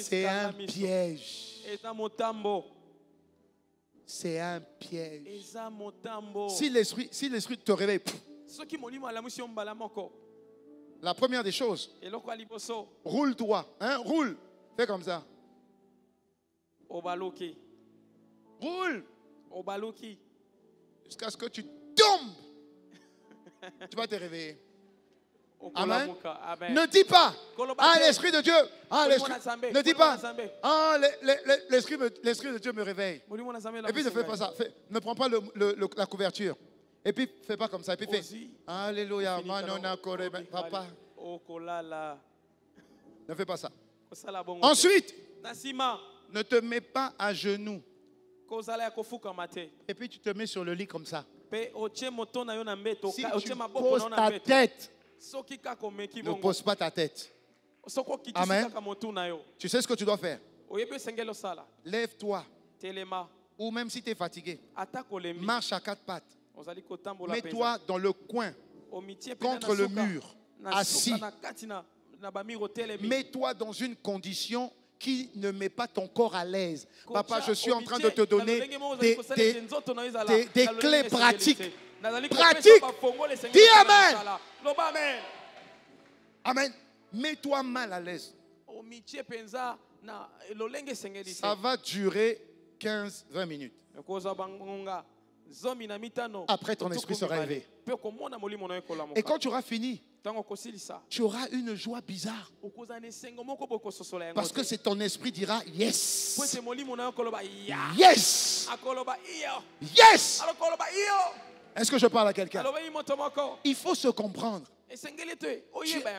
c'est un piège. C'est un piège. Si l'esprit te réveille, la première des choses, roule-toi, hein, roule, fais comme ça. Roule jusqu'à ce que tu tombes. Tu vas te réveiller. Amen. Ne dis pas, ah l'esprit de Dieu, ah ne dis pas, ah l'esprit de Dieu me réveille. Et puis ne fais pas ça, ne prends pas la couverture. Et puis fais pas comme ça. Et puis fais, alléluia, papa. Ne fais pas ça. Ensuite, Ne te mets pas à genoux. Et puis tu te mets sur le lit comme ça. Si tu poses ta tête, ne pose pas ta tête. Amen. Tu sais ce que tu dois faire? Lève-toi. Ou même si tu es fatigué, marche à quatre pattes. Mets-toi dans le coin, contre le mur, assis. Mets-toi dans une condition qui ne met pas ton corps à l'aise. Papa, je suis en train de te donner des clés pratiques. Dis Amen. Amen. Mets-toi mal à l'aise. Ça va durer 15-20 minutes. Après, ton esprit sera élevé. Et quand tu auras fini, tu auras une joie bizarre. Parce que c'est ton esprit dira yes. Yes. Yes. Est-ce que je parle à quelqu'un? Il faut se comprendre.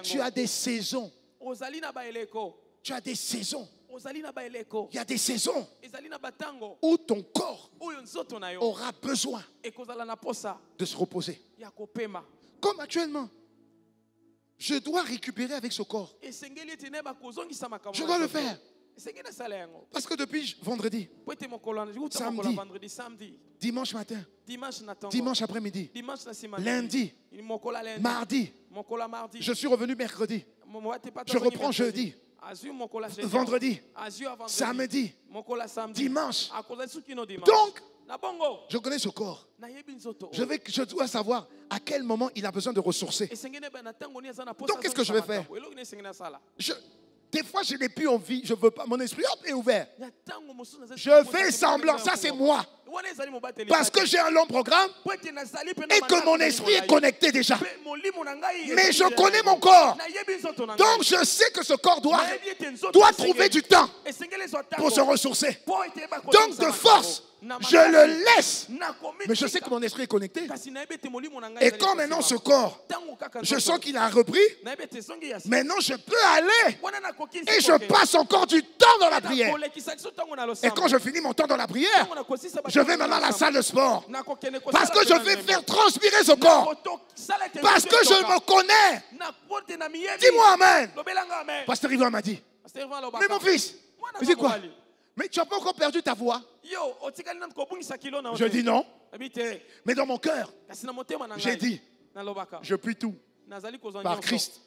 Tu as des saisons. Tu as des saisons. Il y a des saisons où ton corps aura besoin de se reposer. Comme actuellement. Je dois récupérer avec ce corps. Je dois le faire. Parce que depuis vendredi, samedi, dimanche matin, dimanche après-midi, lundi, mardi, je suis revenu mercredi, je reprends jeudi, vendredi, samedi, dimanche. Donc, je connais ce corps. Je dois savoir à quel moment il a besoin de ressourcer. Donc, qu'est-ce que je vais faire? Des fois, je n'ai plus envie, je ne veux pas, mon esprit est ouvert. Je fais semblant, ça c'est moi. Parce que j'ai un long programme et que mon esprit est connecté déjà. Mais je connais mon corps. Donc je sais que ce corps doit trouver du temps pour se ressourcer. Donc de force, je le laisse. Mais je sais que mon esprit est connecté. Et quand maintenant ce corps, je sens qu'il a repris, maintenant je peux aller. Et je passe encore du temps dans la prière. Et quand je finis mon temps dans la prière, je vais maintenant à la salle de sport. Parce que je vais faire transpirer ce corps. Parce que je me connais. Dis-moi Amen. Pasteur Ivan m'a dit, mais mon fils, tu dis quoi? Mais tu n'as pas encore perdu ta voix? Je dis non. Mais dans mon cœur, j'ai dit, je puis tout par Christ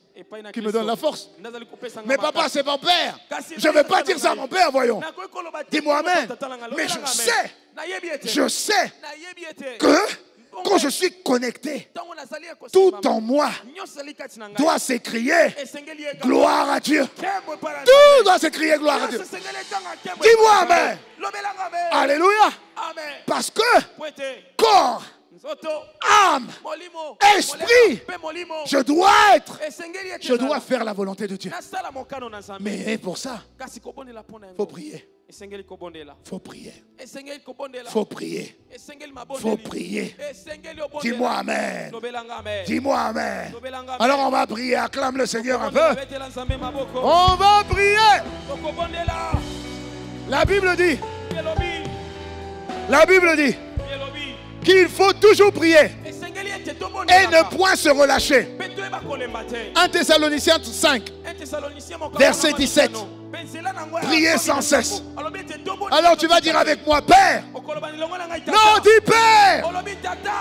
qui me donne la force. Mais papa, c'est mon père. Je ne vais pas dire ça à mon père, voyons. Dis-moi Amen. Mais je sais que quand je suis connecté, tout en moi doit s'écrier gloire à Dieu. Tout doit s'écrier gloire à Dieu. Dis-moi Amen. Alléluia. Parce que corps, âme, esprit, je dois faire la volonté de Dieu. Mais pour ça, il faut prier. Faut prier. Faut prier. Faut prier. Dis-moi Amen. Dis-moi Amen. Alors on va prier. Acclame le Seigneur un peu. On va prier. La Bible dit qu'il faut toujours prier et ne point se relâcher. 1 Thessaloniciens 5, verset 17. Priez sans cesse. Alors tu vas dire avec moi, Père. Non, dis Père.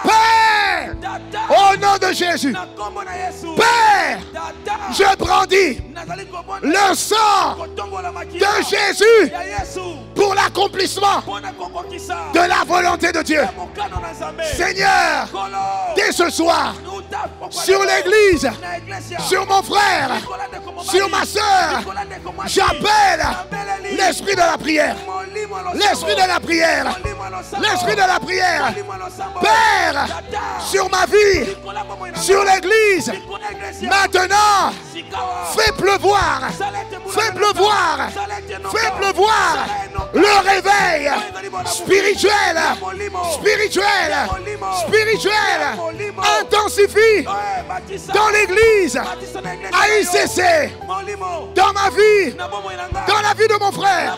Père. Au nom de Jésus. Père. Je brandis le sang de Jésus pour l'accomplissement de la volonté de Dieu. Seigneur, dès ce soir, sur l'église, sur mon frère, sur ma soeur, j'appelle l'esprit de la prière. L'esprit de la prière. L'esprit de la prière. Père, sur ma vie, sur l'église, maintenant, Fais pleuvoir. Fais pleuvoir. Fais pleuvoir le réveil spirituel. Spirituel. Spirituel. Intensifie dans l'église. À ICC. Dans ma vie. Dans la vie de mon frère.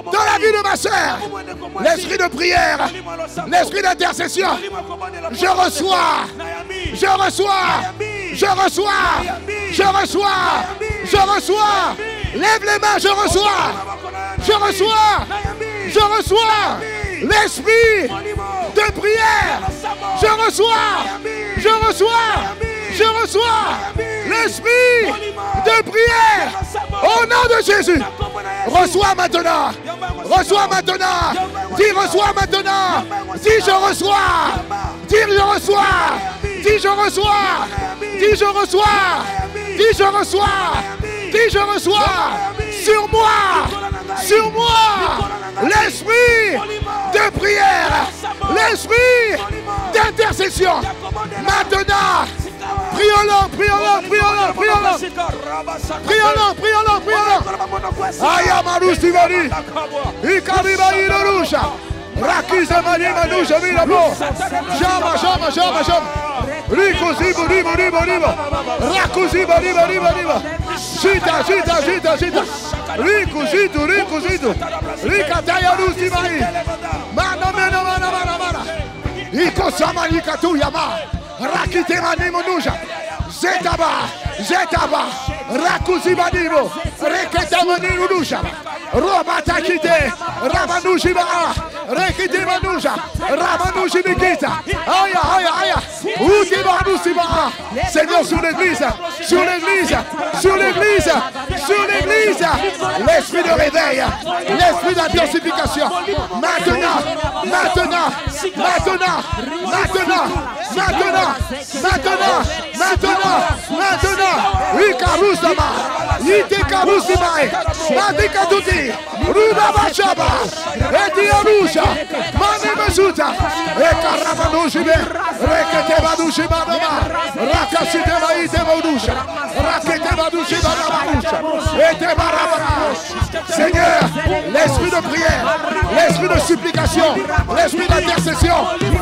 Dans la vie de ma soeur. L'esprit de prière. L'esprit d'intercession. Je reçois. Je reçois. Je reçois. Je reçois. Je reçois. Lève les mains, je reçois. Je reçois. Je reçois l'esprit de prière. Je reçois. Je reçois. Je reçois l'esprit de prière. Au nom de Jésus. Reçois maintenant. Reçois maintenant. Dis reçois maintenant. Dis je reçois. Dis je reçois. Dis je reçois. Dis je reçois. Dis je reçois. Dis je reçois. Sur moi. Sur moi. L'esprit de prière. L'esprit d'intercession. Maintenant. Prions-le, prions-le, prions-le, prions-le. Prions-le, prions-le, prions-le. Ayamaru Sivani. Ikariba Irusha. Rakiza Mani Manusha Mirabo. Jama, jama, jama, jama. Rico Zibo, Ribo, Ribo, Ribo. Rakuziba, Riba, Riba, Riba. Zita, Zita, Zita, Zita. Rico Zito, Rico Zito. Rika Tayaru Sivani. Mana, mana, mana, mana, mana. Iko Sama Ikatu Yama. Rakite Mani Manusha. Zetaba, Zetaba. Rakuzibanibo. Reketa Mani Manusha. Robata Kite. Ramanushiba. Rekite Manusha. Ramanushibikita. Aya, aya, aya. Utibanusiba. Seigneur, sur l'église. Sur l'église. Sur l'église. Sur l'église. L'esprit de réveil. L'esprit d'intensification. Maintenant. Maintenant. Maintenant. Maintenant. Maintenant. Maintenant. Maintenant. Maintenant. Ikarusama. Itekarusima. Madikatuti. Rubabashaba. Etiarusha. Manemesuta. Ekaramanushibe. Reketebadushibadama. Rakasitebaitebadusha. Raketebadushibadarabusha. Etebarabara. Seigneur, l'esprit de prière, l'esprit de supplication, l'esprit d'intercession,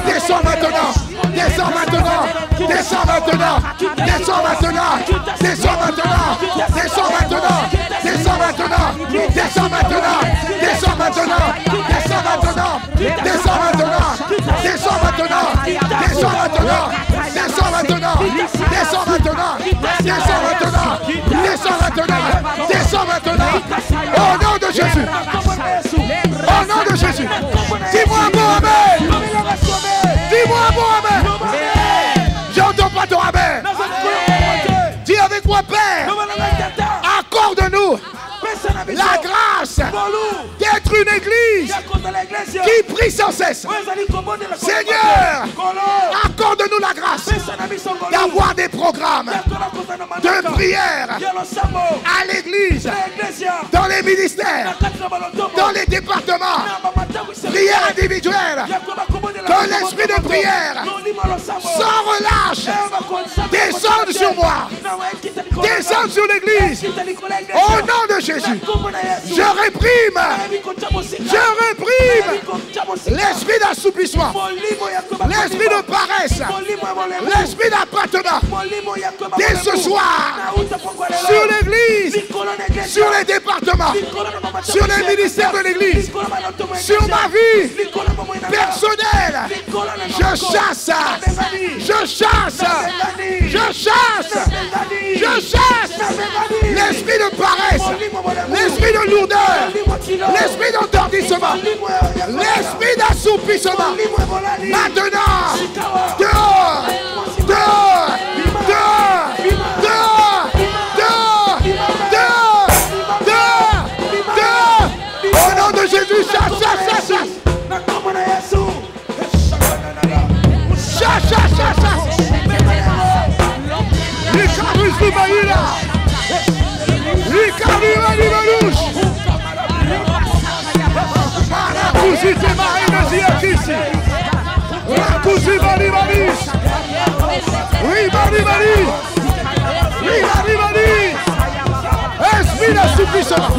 descends maintenant. Descends maintenant. Descends maintenant. Descends maintenant. Descends maintenant. Descends maintenant. Descends maintenant. Descends maintenant. Descends maintenant. Descends maintenant. Descends maintenant. Descends maintenant. Descends maintenant. Descends maintenant. Descends maintenant. Descends maintenant. Descends maintenant. Descends maintenant. Au nom de Jésus. Au nom de Jésus. Dis-moi un bon amen. Dis-moi un bon amen. J'entends pas ton amen. Dis avec moi, Père. Accorde-nous la grâce d'être une église qui prie sans cesse. Seigneur, accorde-nous la grâce d'avoir des programmes de prière à l'église, dans les ministères, dans les départements, prière individuelle, que l'esprit de prière sans relâche descende sur moi, descende sur l'église. Au nom de Jésus, je réprime l'esprit d'assouplissement, l'esprit de paresse, l'esprit d'appâtement. Dès ce soir, sur l'église, sur les départements, sur les ministères de l'église, sur ma vie personnelle, je chasse, je chasse, je chasse, je chasse l'esprit de paresse, l'esprit de lourdeur, l'esprit d'endormissement, l'esprit d'assoupissement. Maintenant, dehors, dehors, dehors, dehors, dehors, dehors, dehors, dehors. Au nom de Jésus, chasse, chasse, chasse, chasse. Chasse, chasse, chasse, chasse. Icarus Libaïla. Icarus Libaïlouche. Maracusi te marina ziakisi. Racusi balibalis. Oui, balibalis. Oui, balibalis. Esprit d'assouplissement,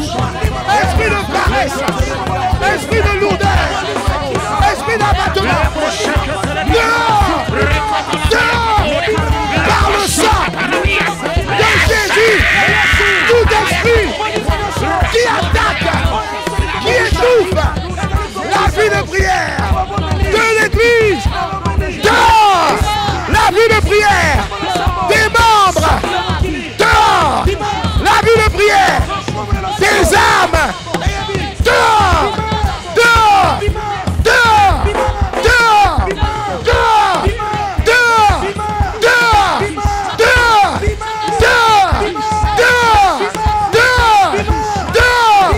esprit de paresse, esprit de lourdeur, esprit d'abattement. Dehors, par le sang de Jésus, tout esprit qui attaque, qui étouffe la vie de prière de l'Église, dehors, la vie de prière des membres, dehors, la vie de prière des âmes, dehors, dehors, dehors, dehors, dehors, dehors, dehors, dehors, dehors, dehors, dehors, dehors, dehors,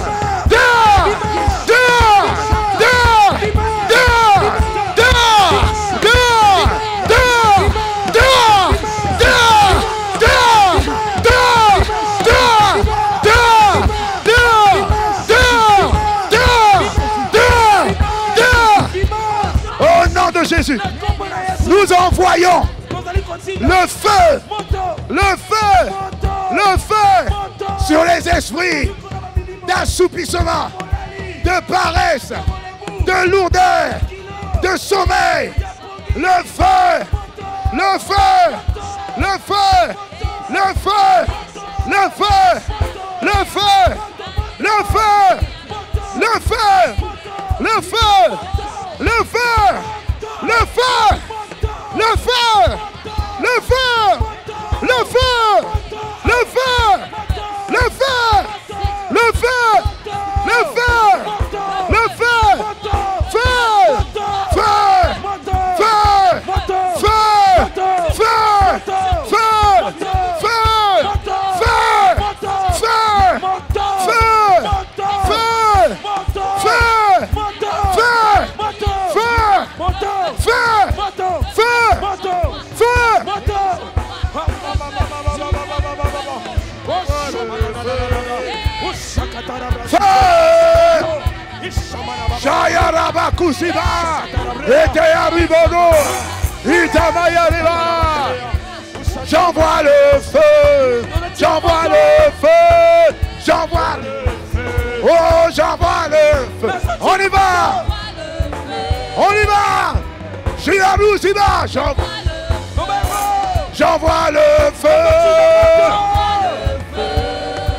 Jésus, nous envoyons le feu, le feu, le feu sur les esprits d'assouplissement, de paresse, de lourdeur, de sommeil. Le feu, le feu, le feu, le feu, le feu, le feu, le feu, le feu, le feu, le feu. Le feu! Le feu! Le feu! Le feu! Le feu! Le feu! Le feu! Le feu! Le feu! Feu! Feu! Feu! Feu! J'envoie le feu, j'envoie le feu, j'envoie le feu, oh j'envoie le feu, on y va, on y va, j'envoie le feu,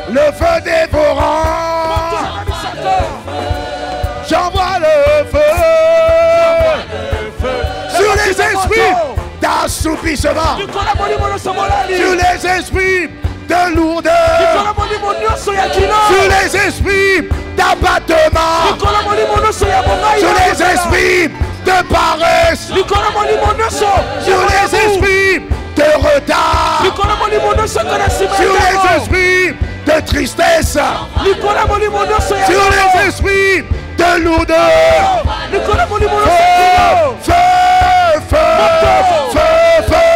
le feu dévorant, j'envoie le feu sur les esprits d'assoupissement, sur les esprits de lourdeur, sur les esprits d'abattement, sur les esprits de paresse, sur les esprits de retard, sur les esprits de tristesse, sur les esprits de lourdeur. Feu, feu, feu, feu, feu,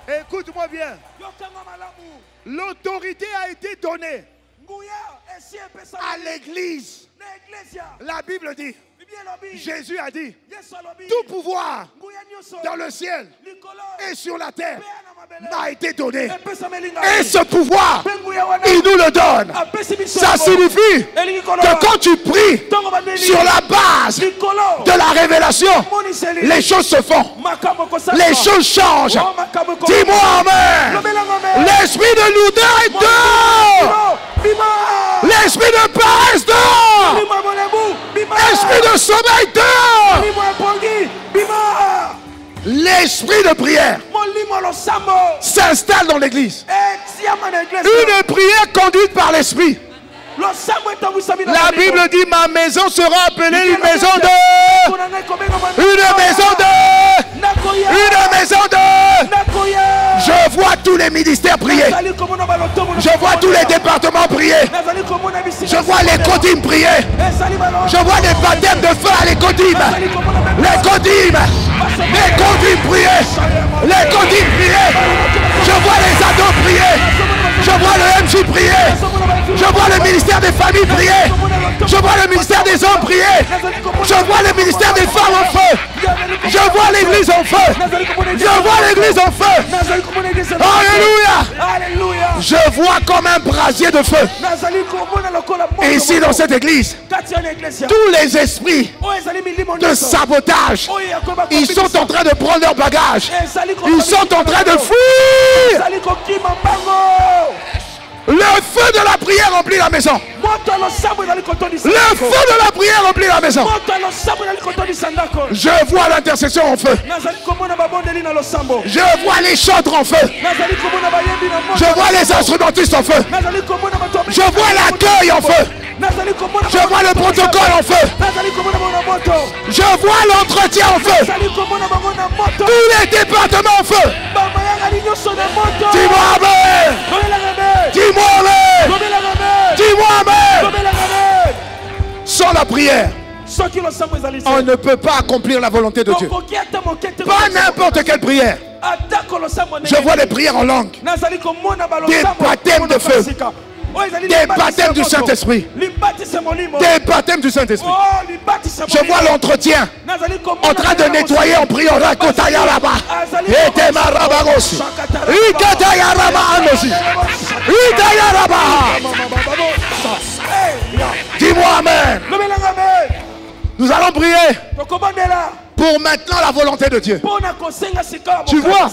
Écoute-moi bien. L'autorité a été donnée à l'église. La Bible dit, Jésus a dit, tout pouvoir dans le ciel et sur la terre m'a été donné. Et ce pouvoir, il nous le donne. Ça signifie que quand tu pries sur la base de la révélation, les choses se font. Les choses changent. Dis-moi amen. L'esprit de lourdeur est dehors. L'esprit de paresse dehors. L'esprit de sommeil dehors. L'esprit de prière s'installe dans l'église. Une prière conduite par l'esprit. La Bible dit, ma maison sera appelée une maison de... Une maison de... Une maison de... Je vois tous les ministères prier. Je vois tous les départements prier. Je vois les codimes prier. Je vois les baptêmes de feu à les codimes. Les codimes. Les codimes prier. Les codimes prier. Je vois les ados prier. Je vois le MJ prier. Je vois le ministère des familles prier. Je vois le ministère des hommes prier. Je vois le ministère des femmes en feu. Je vois l'église en feu. Je vois l'église en feu. Alléluia. Je vois comme un brasier de feu. Et ici dans cette église, tous les esprits de sabotage, ils sont en train de prendre leur bagage. Ils sont en train de fuir. Le feu de la prière remplit la maison. Le feu de la prière remplit la maison. Je vois l'intercession en feu. Je vois les chantres en feu. Je vois les instrumentistes en feu. Je vois l'accueil en feu. Je vois le protocole en feu. Je vois l'entretien en feu. Tous les départements en feu. Dis-moi amen. Dis-moi amen. Dis-moi amen. Sans la prière, on ne peut pas accomplir la volonté de Dieu. Pas n'importe quelle prière. Je vois les prières en langue. Des baptêmes de feu. Des baptêmes du Saint-Esprit. Des baptêmes du Saint-Esprit. Je vois l'entretien en train de nettoyer en priant. Rakotaya là-bas. Et Temarabagosi. Ikataya Rama-Anosi. Itaya là-bas. Dis-moi amen. Nous allons prier pour maintenant la volonté de Dieu. Tu vois,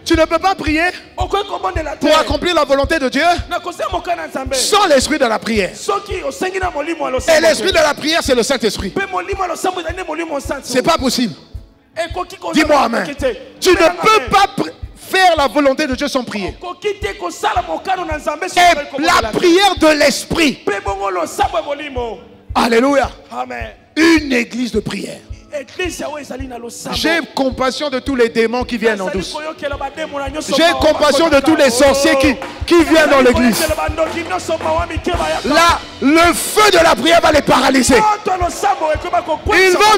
tu ne peux pas prier pour accomplir la volonté de Dieu sans l'esprit de la prière. Et l'esprit de la prière, c'est le Saint-Esprit. C'est pas possible. Dis-moi amen. Tu ne peux pas faire la volonté de Dieu sans prier. Et la prière de l'esprit. Alléluia. Une église de prière. J'ai compassion de tous les démons qui viennent en douce. J'ai compassion de tous les sorciers qui viennent dans l'église. Là, le feu de la prière va les paralyser. Ils vont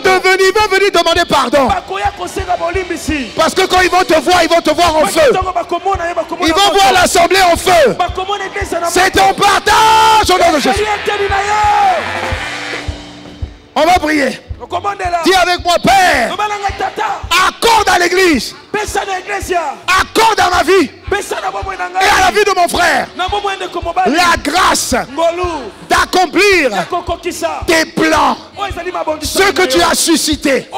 venir demander pardon. Parce que quand ils vont te voir en feu. Ils vont voir l'assemblée en feu. C'est ton partage au nom de Jésus. On va prier. Dis avec moi, Père, accorde à l'église, accorde à ma vie et à la vie de mon frère la grâce d'accomplir tes plans, ce que tu as suscité,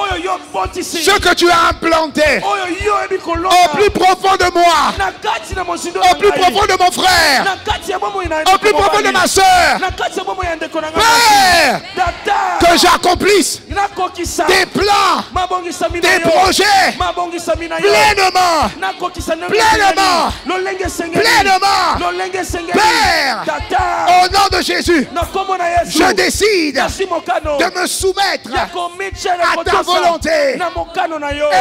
ce que tu as implanté au plus profond de moi, au plus profond de mon frère, au plus profond de ma soeur. Père, que j'accomplisse tes plans, tes projets pleinement, Père, au nom de Jésus, je décide de me soumettre à ta volonté.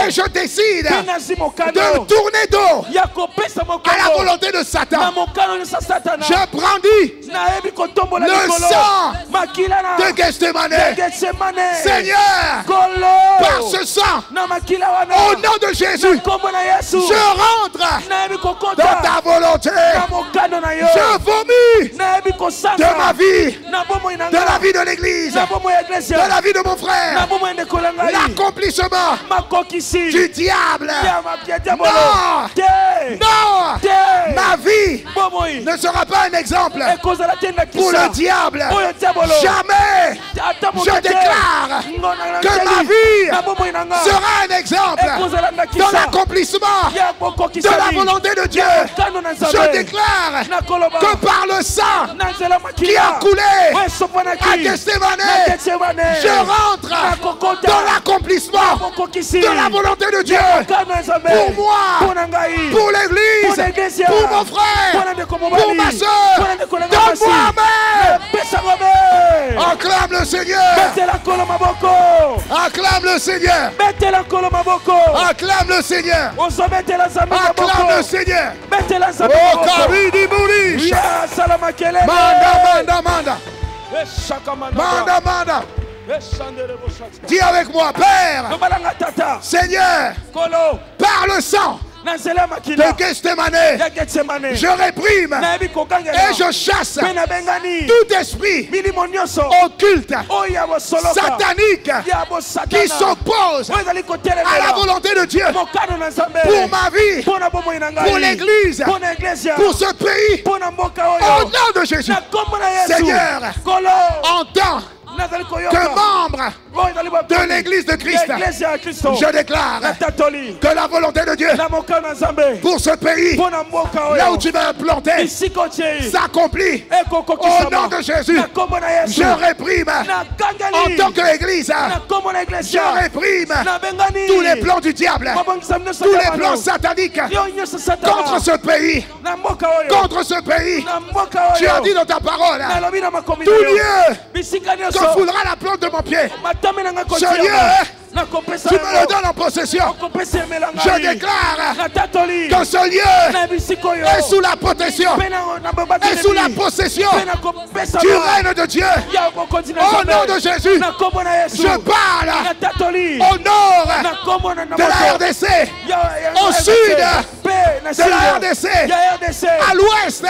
Et je décide de tourner dos à la volonté de Satan. Je brandis le sang de Gethsemane. Seigneur, par ce sang, au nom de Jésus, je rentre dans ta volonté. Je vomis de ma vie, de la vie de l'Église, de la vie de mon frère, l'accomplissement du diable. Non, ma vie ne sera pas un exemple pour le diable. Jamais je déclare que ma vie sera un exemple dans l'accomplissement de la volonté de Dieu. Je déclare que par le sang qui a coulé à Gethsemane, je rentre dans l'accomplissement de la volonté de Dieu pour moi, pour l'Église, pour mon frère, pour ma soeur, de moi-même. Acclame le Seigneur. Acclame le Seigneur. Acclame le Seigneur. Acclame le Seigneur. Oh, Karidi Bourish. Manda. Dis avec moi, Père, Seigneur, par le sang de Gethsemane, je réprime et je chasse tout esprit occulte, satanique, qui s'oppose à la volonté de Dieu pour ma vie, pour l'Église, pour ce pays, au nom de Jésus. Seigneur, entends que membre de l'Église de Christ, je déclare que la volonté de Dieu pour ce pays, là où tu vas implanter, s'accomplit au nom de Jésus. Je réprime en tant qu'Église, je réprime tous les plans du diable, tous les plans sataniques contre ce pays, Tu as dit dans ta parole, tout lieu que foulera la plante de mon pied, ce lieu, tu me le donnes en possession. Je déclare que ce lieu est sous la protection, est sous la possession du règne de Dieu. Au nom de Jésus, je parle au nord de la RDC, au sud de la RDC, à l'ouest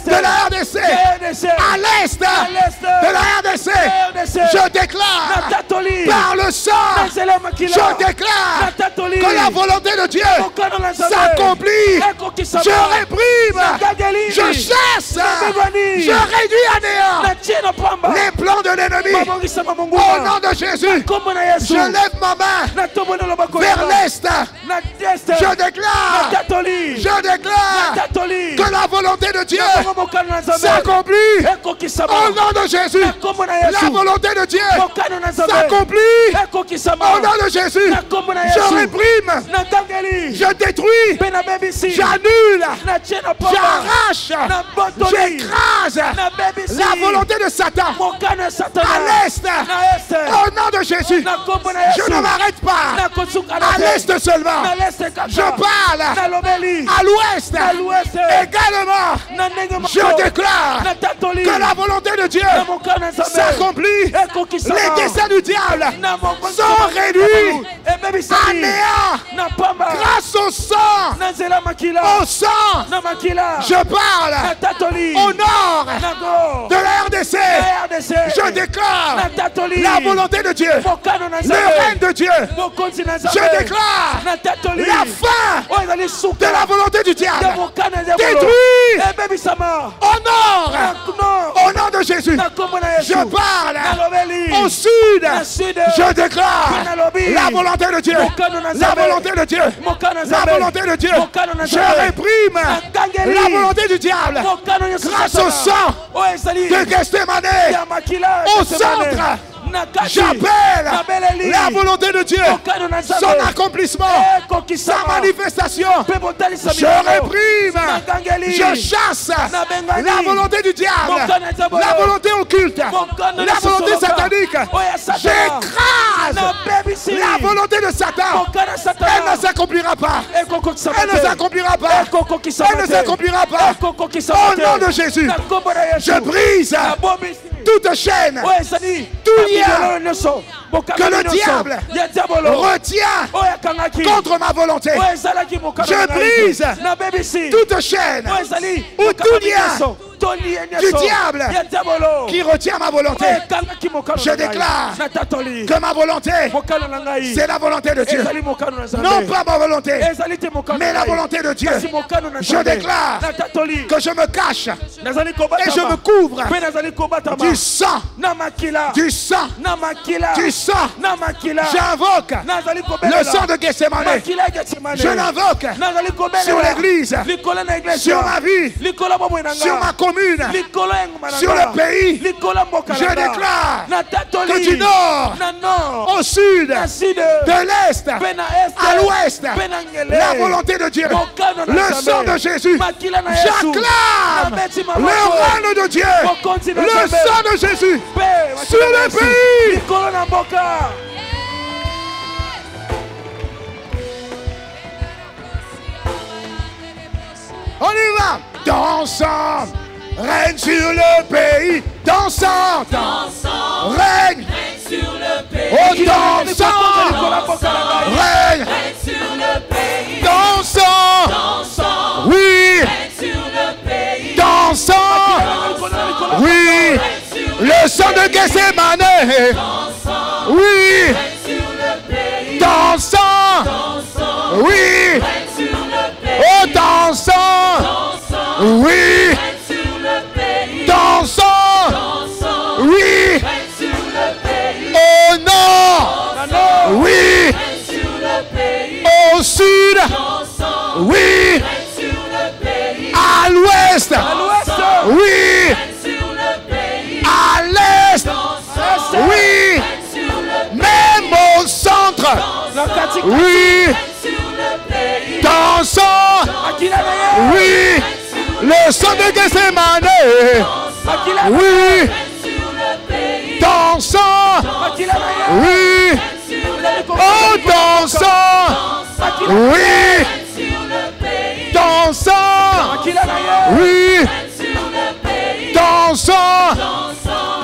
de la RDC, à l'est de la RDC. Je déclare par le sang, je déclare que la volonté de Dieu s'accomplit. Je réprime, je chasse, je réduis à néant les plans de l'ennemi. Au nom de Jésus, je lève ma main vers l'est. Je déclare que la volonté de Dieu s'accomplit. Au nom de Jésus, la volonté de Dieu s'accomplit. Au nom de Jésus, je réprime, je détruis, j'annule, j'arrache, j'écrase la volonté de Satan à l'est. Au nom de Jésus, je ne m'arrête pas à l'est seulement. Je parle à l'ouest également. Je déclare que la volonté de Dieu s'accomplit. Les desseins du diable sont réduits à néant grâce au sang. Je parle au nord de la RDC. Je déclare la volonté de Dieu, le règne de Dieu. Je déclare la fin de la volonté du diable. Détruit au nom de Jésus. Je parle au sud. Je déclare la volonté de Dieu. La volonté de Dieu. La volonté de Dieu. Je réprime la volonté du diable grâce au sang de Gethsemane, au centre j'appelle la volonté de Dieu, son accomplissement, sa manifestation. Je réprime, je chasse la volonté du diable, la volonté occulte, la volonté satanique. J'écrase la volonté de Satan. Elle ne s'accomplira pas. Elle ne s'accomplira pas. Elle ne s'accomplira pas. Au nom de Jésus, je brise toute chaîne, tout lien que le diable retient contre ma volonté. Je brise toute chaîne ou tout lien du diable qui retient ma volonté. Je déclare que ma volonté, c'est la volonté de Dieu. Non pas ma volonté, mais la volonté de Dieu. Je déclare que je me cache et je me couvre du sang, du sang, du sang. J'invoque le sang de Gethsemane. Je l'invoque sur l'église, sur ma vie, sur ma commune, sur le pays. Je déclare que du nord au sud, de l'est à l'ouest, la volonté de Dieu, le sang de Jésus, j'acclame le règne de Dieu, le sang de Jésus sur le pays. On y va. Dansant, règne sur le pays. Dansant, règne sur le pays. Oh, dansant, règne sur le pays. Dansant, oui, sur le pays. Dansant, oui, le sang de Gethsemane. Oui, dansant, oui, oh, dansant, oui, dansant, oui, au nord, oui, au sud, oui, à l'ouest, oui, à l'est, oui, même au centre, oui, dansant, oui, le sang de Gethsemane, oui, dansant, oui, oh, dansant, oui, dansant, oui, dansant,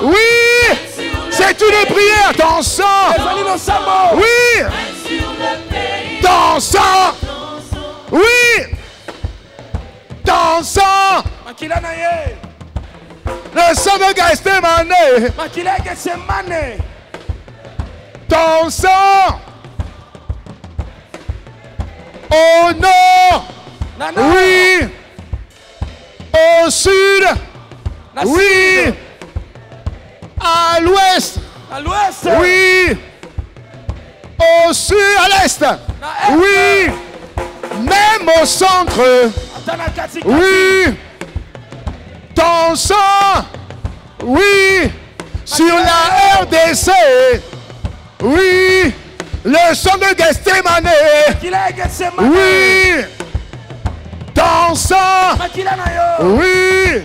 oui, c'est une prière, dansant, oui, dansant, oui, dansant, le sang de Gethsemane, dansant, au nord, oui, au sud, oui, à l'ouest, oui, au sud, à l'est, oui, même au centre, oui, dansant, oui, sur la RDC, oui, le sang de Gethsemane, oui, dansant, oui,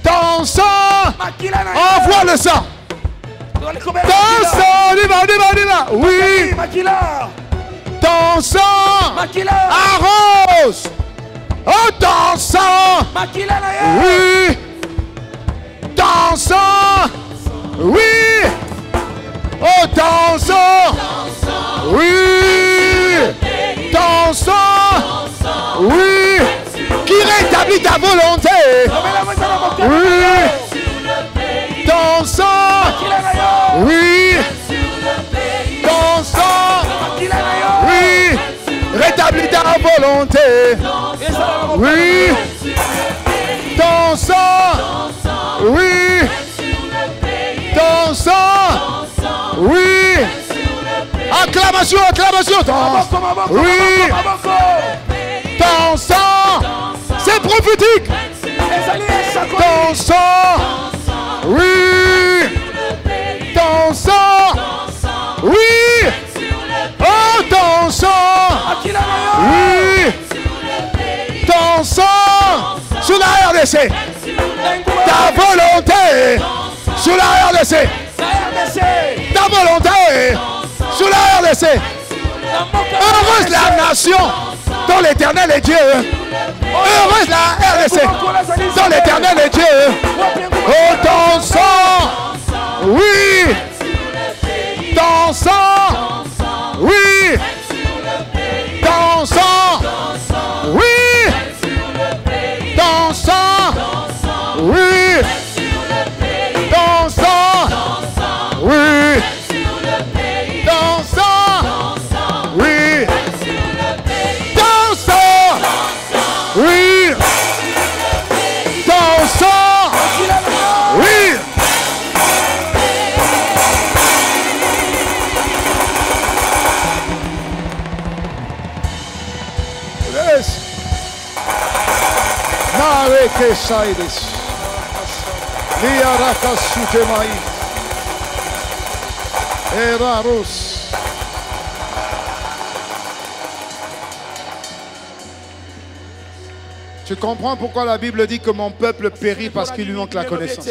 dansant, envoie le sang, dansant, oui, dansant, arrose, oh, dansant, oui, dansant, oui, oh, dansant, oui, dansant, oui, qui rétablit ta volonté, oui, dansant, oui, dansant, oui, rétablis ta volonté, oui, dansant, oui, dansant, oui, acclamation, acclamation, danse, oui, dansant, c'est prophétique, dansant, oui, dansant, Oui. Oh, ton sang. Oui. Ton sang. Sous la RDC. Ta volonté. Sous la RDC. Ta volonté. Sous la RDC. Heureuse la nation dont l'Éternel est Dieu. Heureuse la RDC dont l'Éternel est Dieu. Oh, ton sang. Oui. Ton sang. Oui. Ton sang. Oui. Ton sang. Oui. Ton sang. Oui. Ton sang. Oui. Ton sang. Oui. Ton sang. Oui. Nare que saides. Liaraka sutemai. Erarus. Tu comprends pourquoi la Bible dit que mon peuple périt parce qu'il lui manque la connaissance.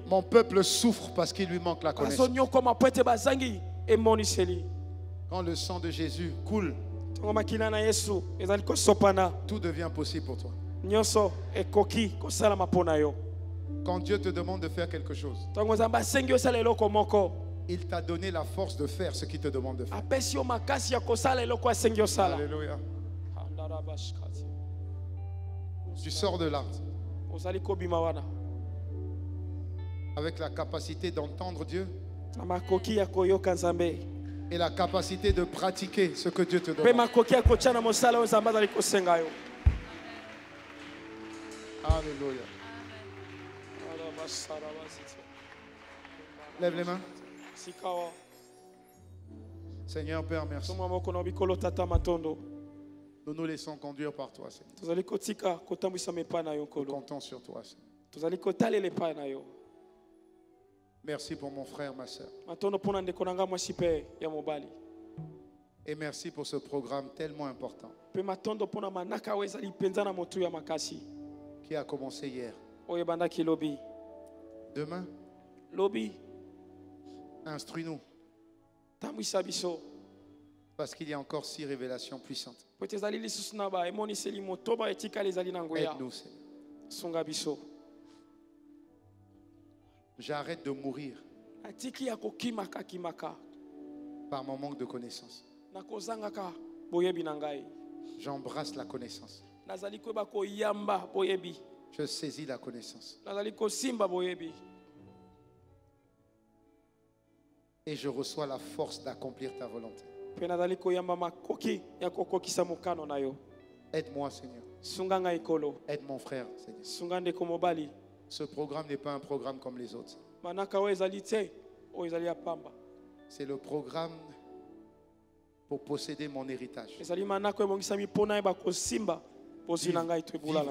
Mon peuple souffre parce qu'il lui manque la connaissance. Quand le sang de Jésus coule, tout devient possible pour toi. Quand Dieu te demande de faire quelque chose, il t'a donné la force de faire ce qu'il te demande de faire. Alléluia. Tu sors de là avec la capacité d'entendre Dieu et la capacité de pratiquer ce que Dieu te demande. Alléluia. Lève les mains. Seigneur Père, merci. Nous nous laissons conduire par toi, Seigneur. Nous comptons sur toi, Seigneur. Merci pour mon frère, ma soeur. Et merci pour ce programme tellement important qui a commencé hier. Demain, instruis-nous. Parce qu'il y a encore 6 révélations puissantes. Aide-nous, Seigneur. J'arrête de mourir par mon manque de connaissance. J'embrasse la connaissance. Je saisis la connaissance. Et je reçois la force d'accomplir ta volonté. Aide-moi, Seigneur. Aide mon frère, Seigneur. Ce programme n'est pas un programme comme les autres. C'est le programme pour posséder mon héritage. Vivre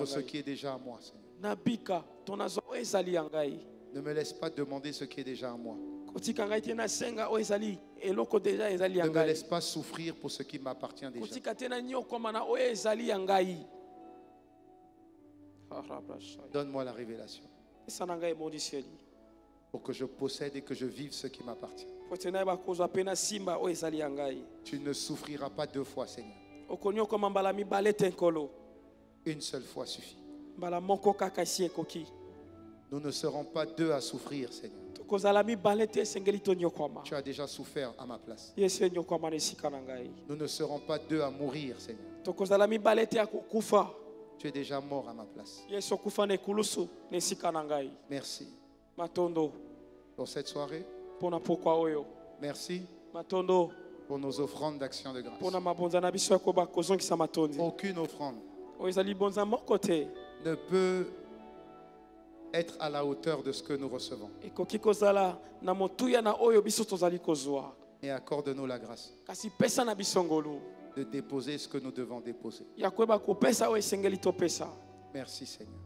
ce qui est déjà à moi, Seigneur. Ne me laisse pas demander ce qui est déjà à moi. Ne me laisse pas souffrir pour ce qui m'appartient déjà. Donne-moi la révélation pour que je possède et que je vive ce qui m'appartient. Tu ne souffriras pas 2 fois, Seigneur. Une seule fois suffit. Nous ne serons pas 2 à souffrir, Seigneur. Tu as déjà souffert à ma place. Nous ne serons pas 2 à mourir, Seigneur. Tu es déjà mort à ma place. Merci pour cette soirée. Merci pour nos offrandes d'action de grâce. Aucune offrande ne peut être à la hauteur de ce que nous recevons. Et accorde-nous la grâce de déposer ce que nous devons déposer. Merci, Seigneur.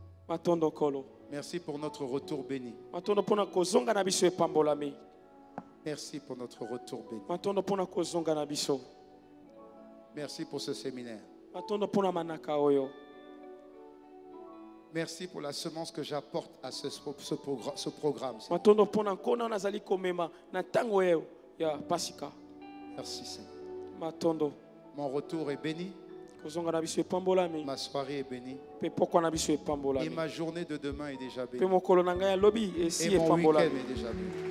Merci pour notre retour béni. Merci pour notre retour béni. Merci pour ce séminaire. Merci pour la semence que j'apporte à ce programme. Merci Seigneur. Mon retour est béni. Ma soirée est bénie. Et ma journée de demain est déjà bénie. Et mon week-end est déjà béni.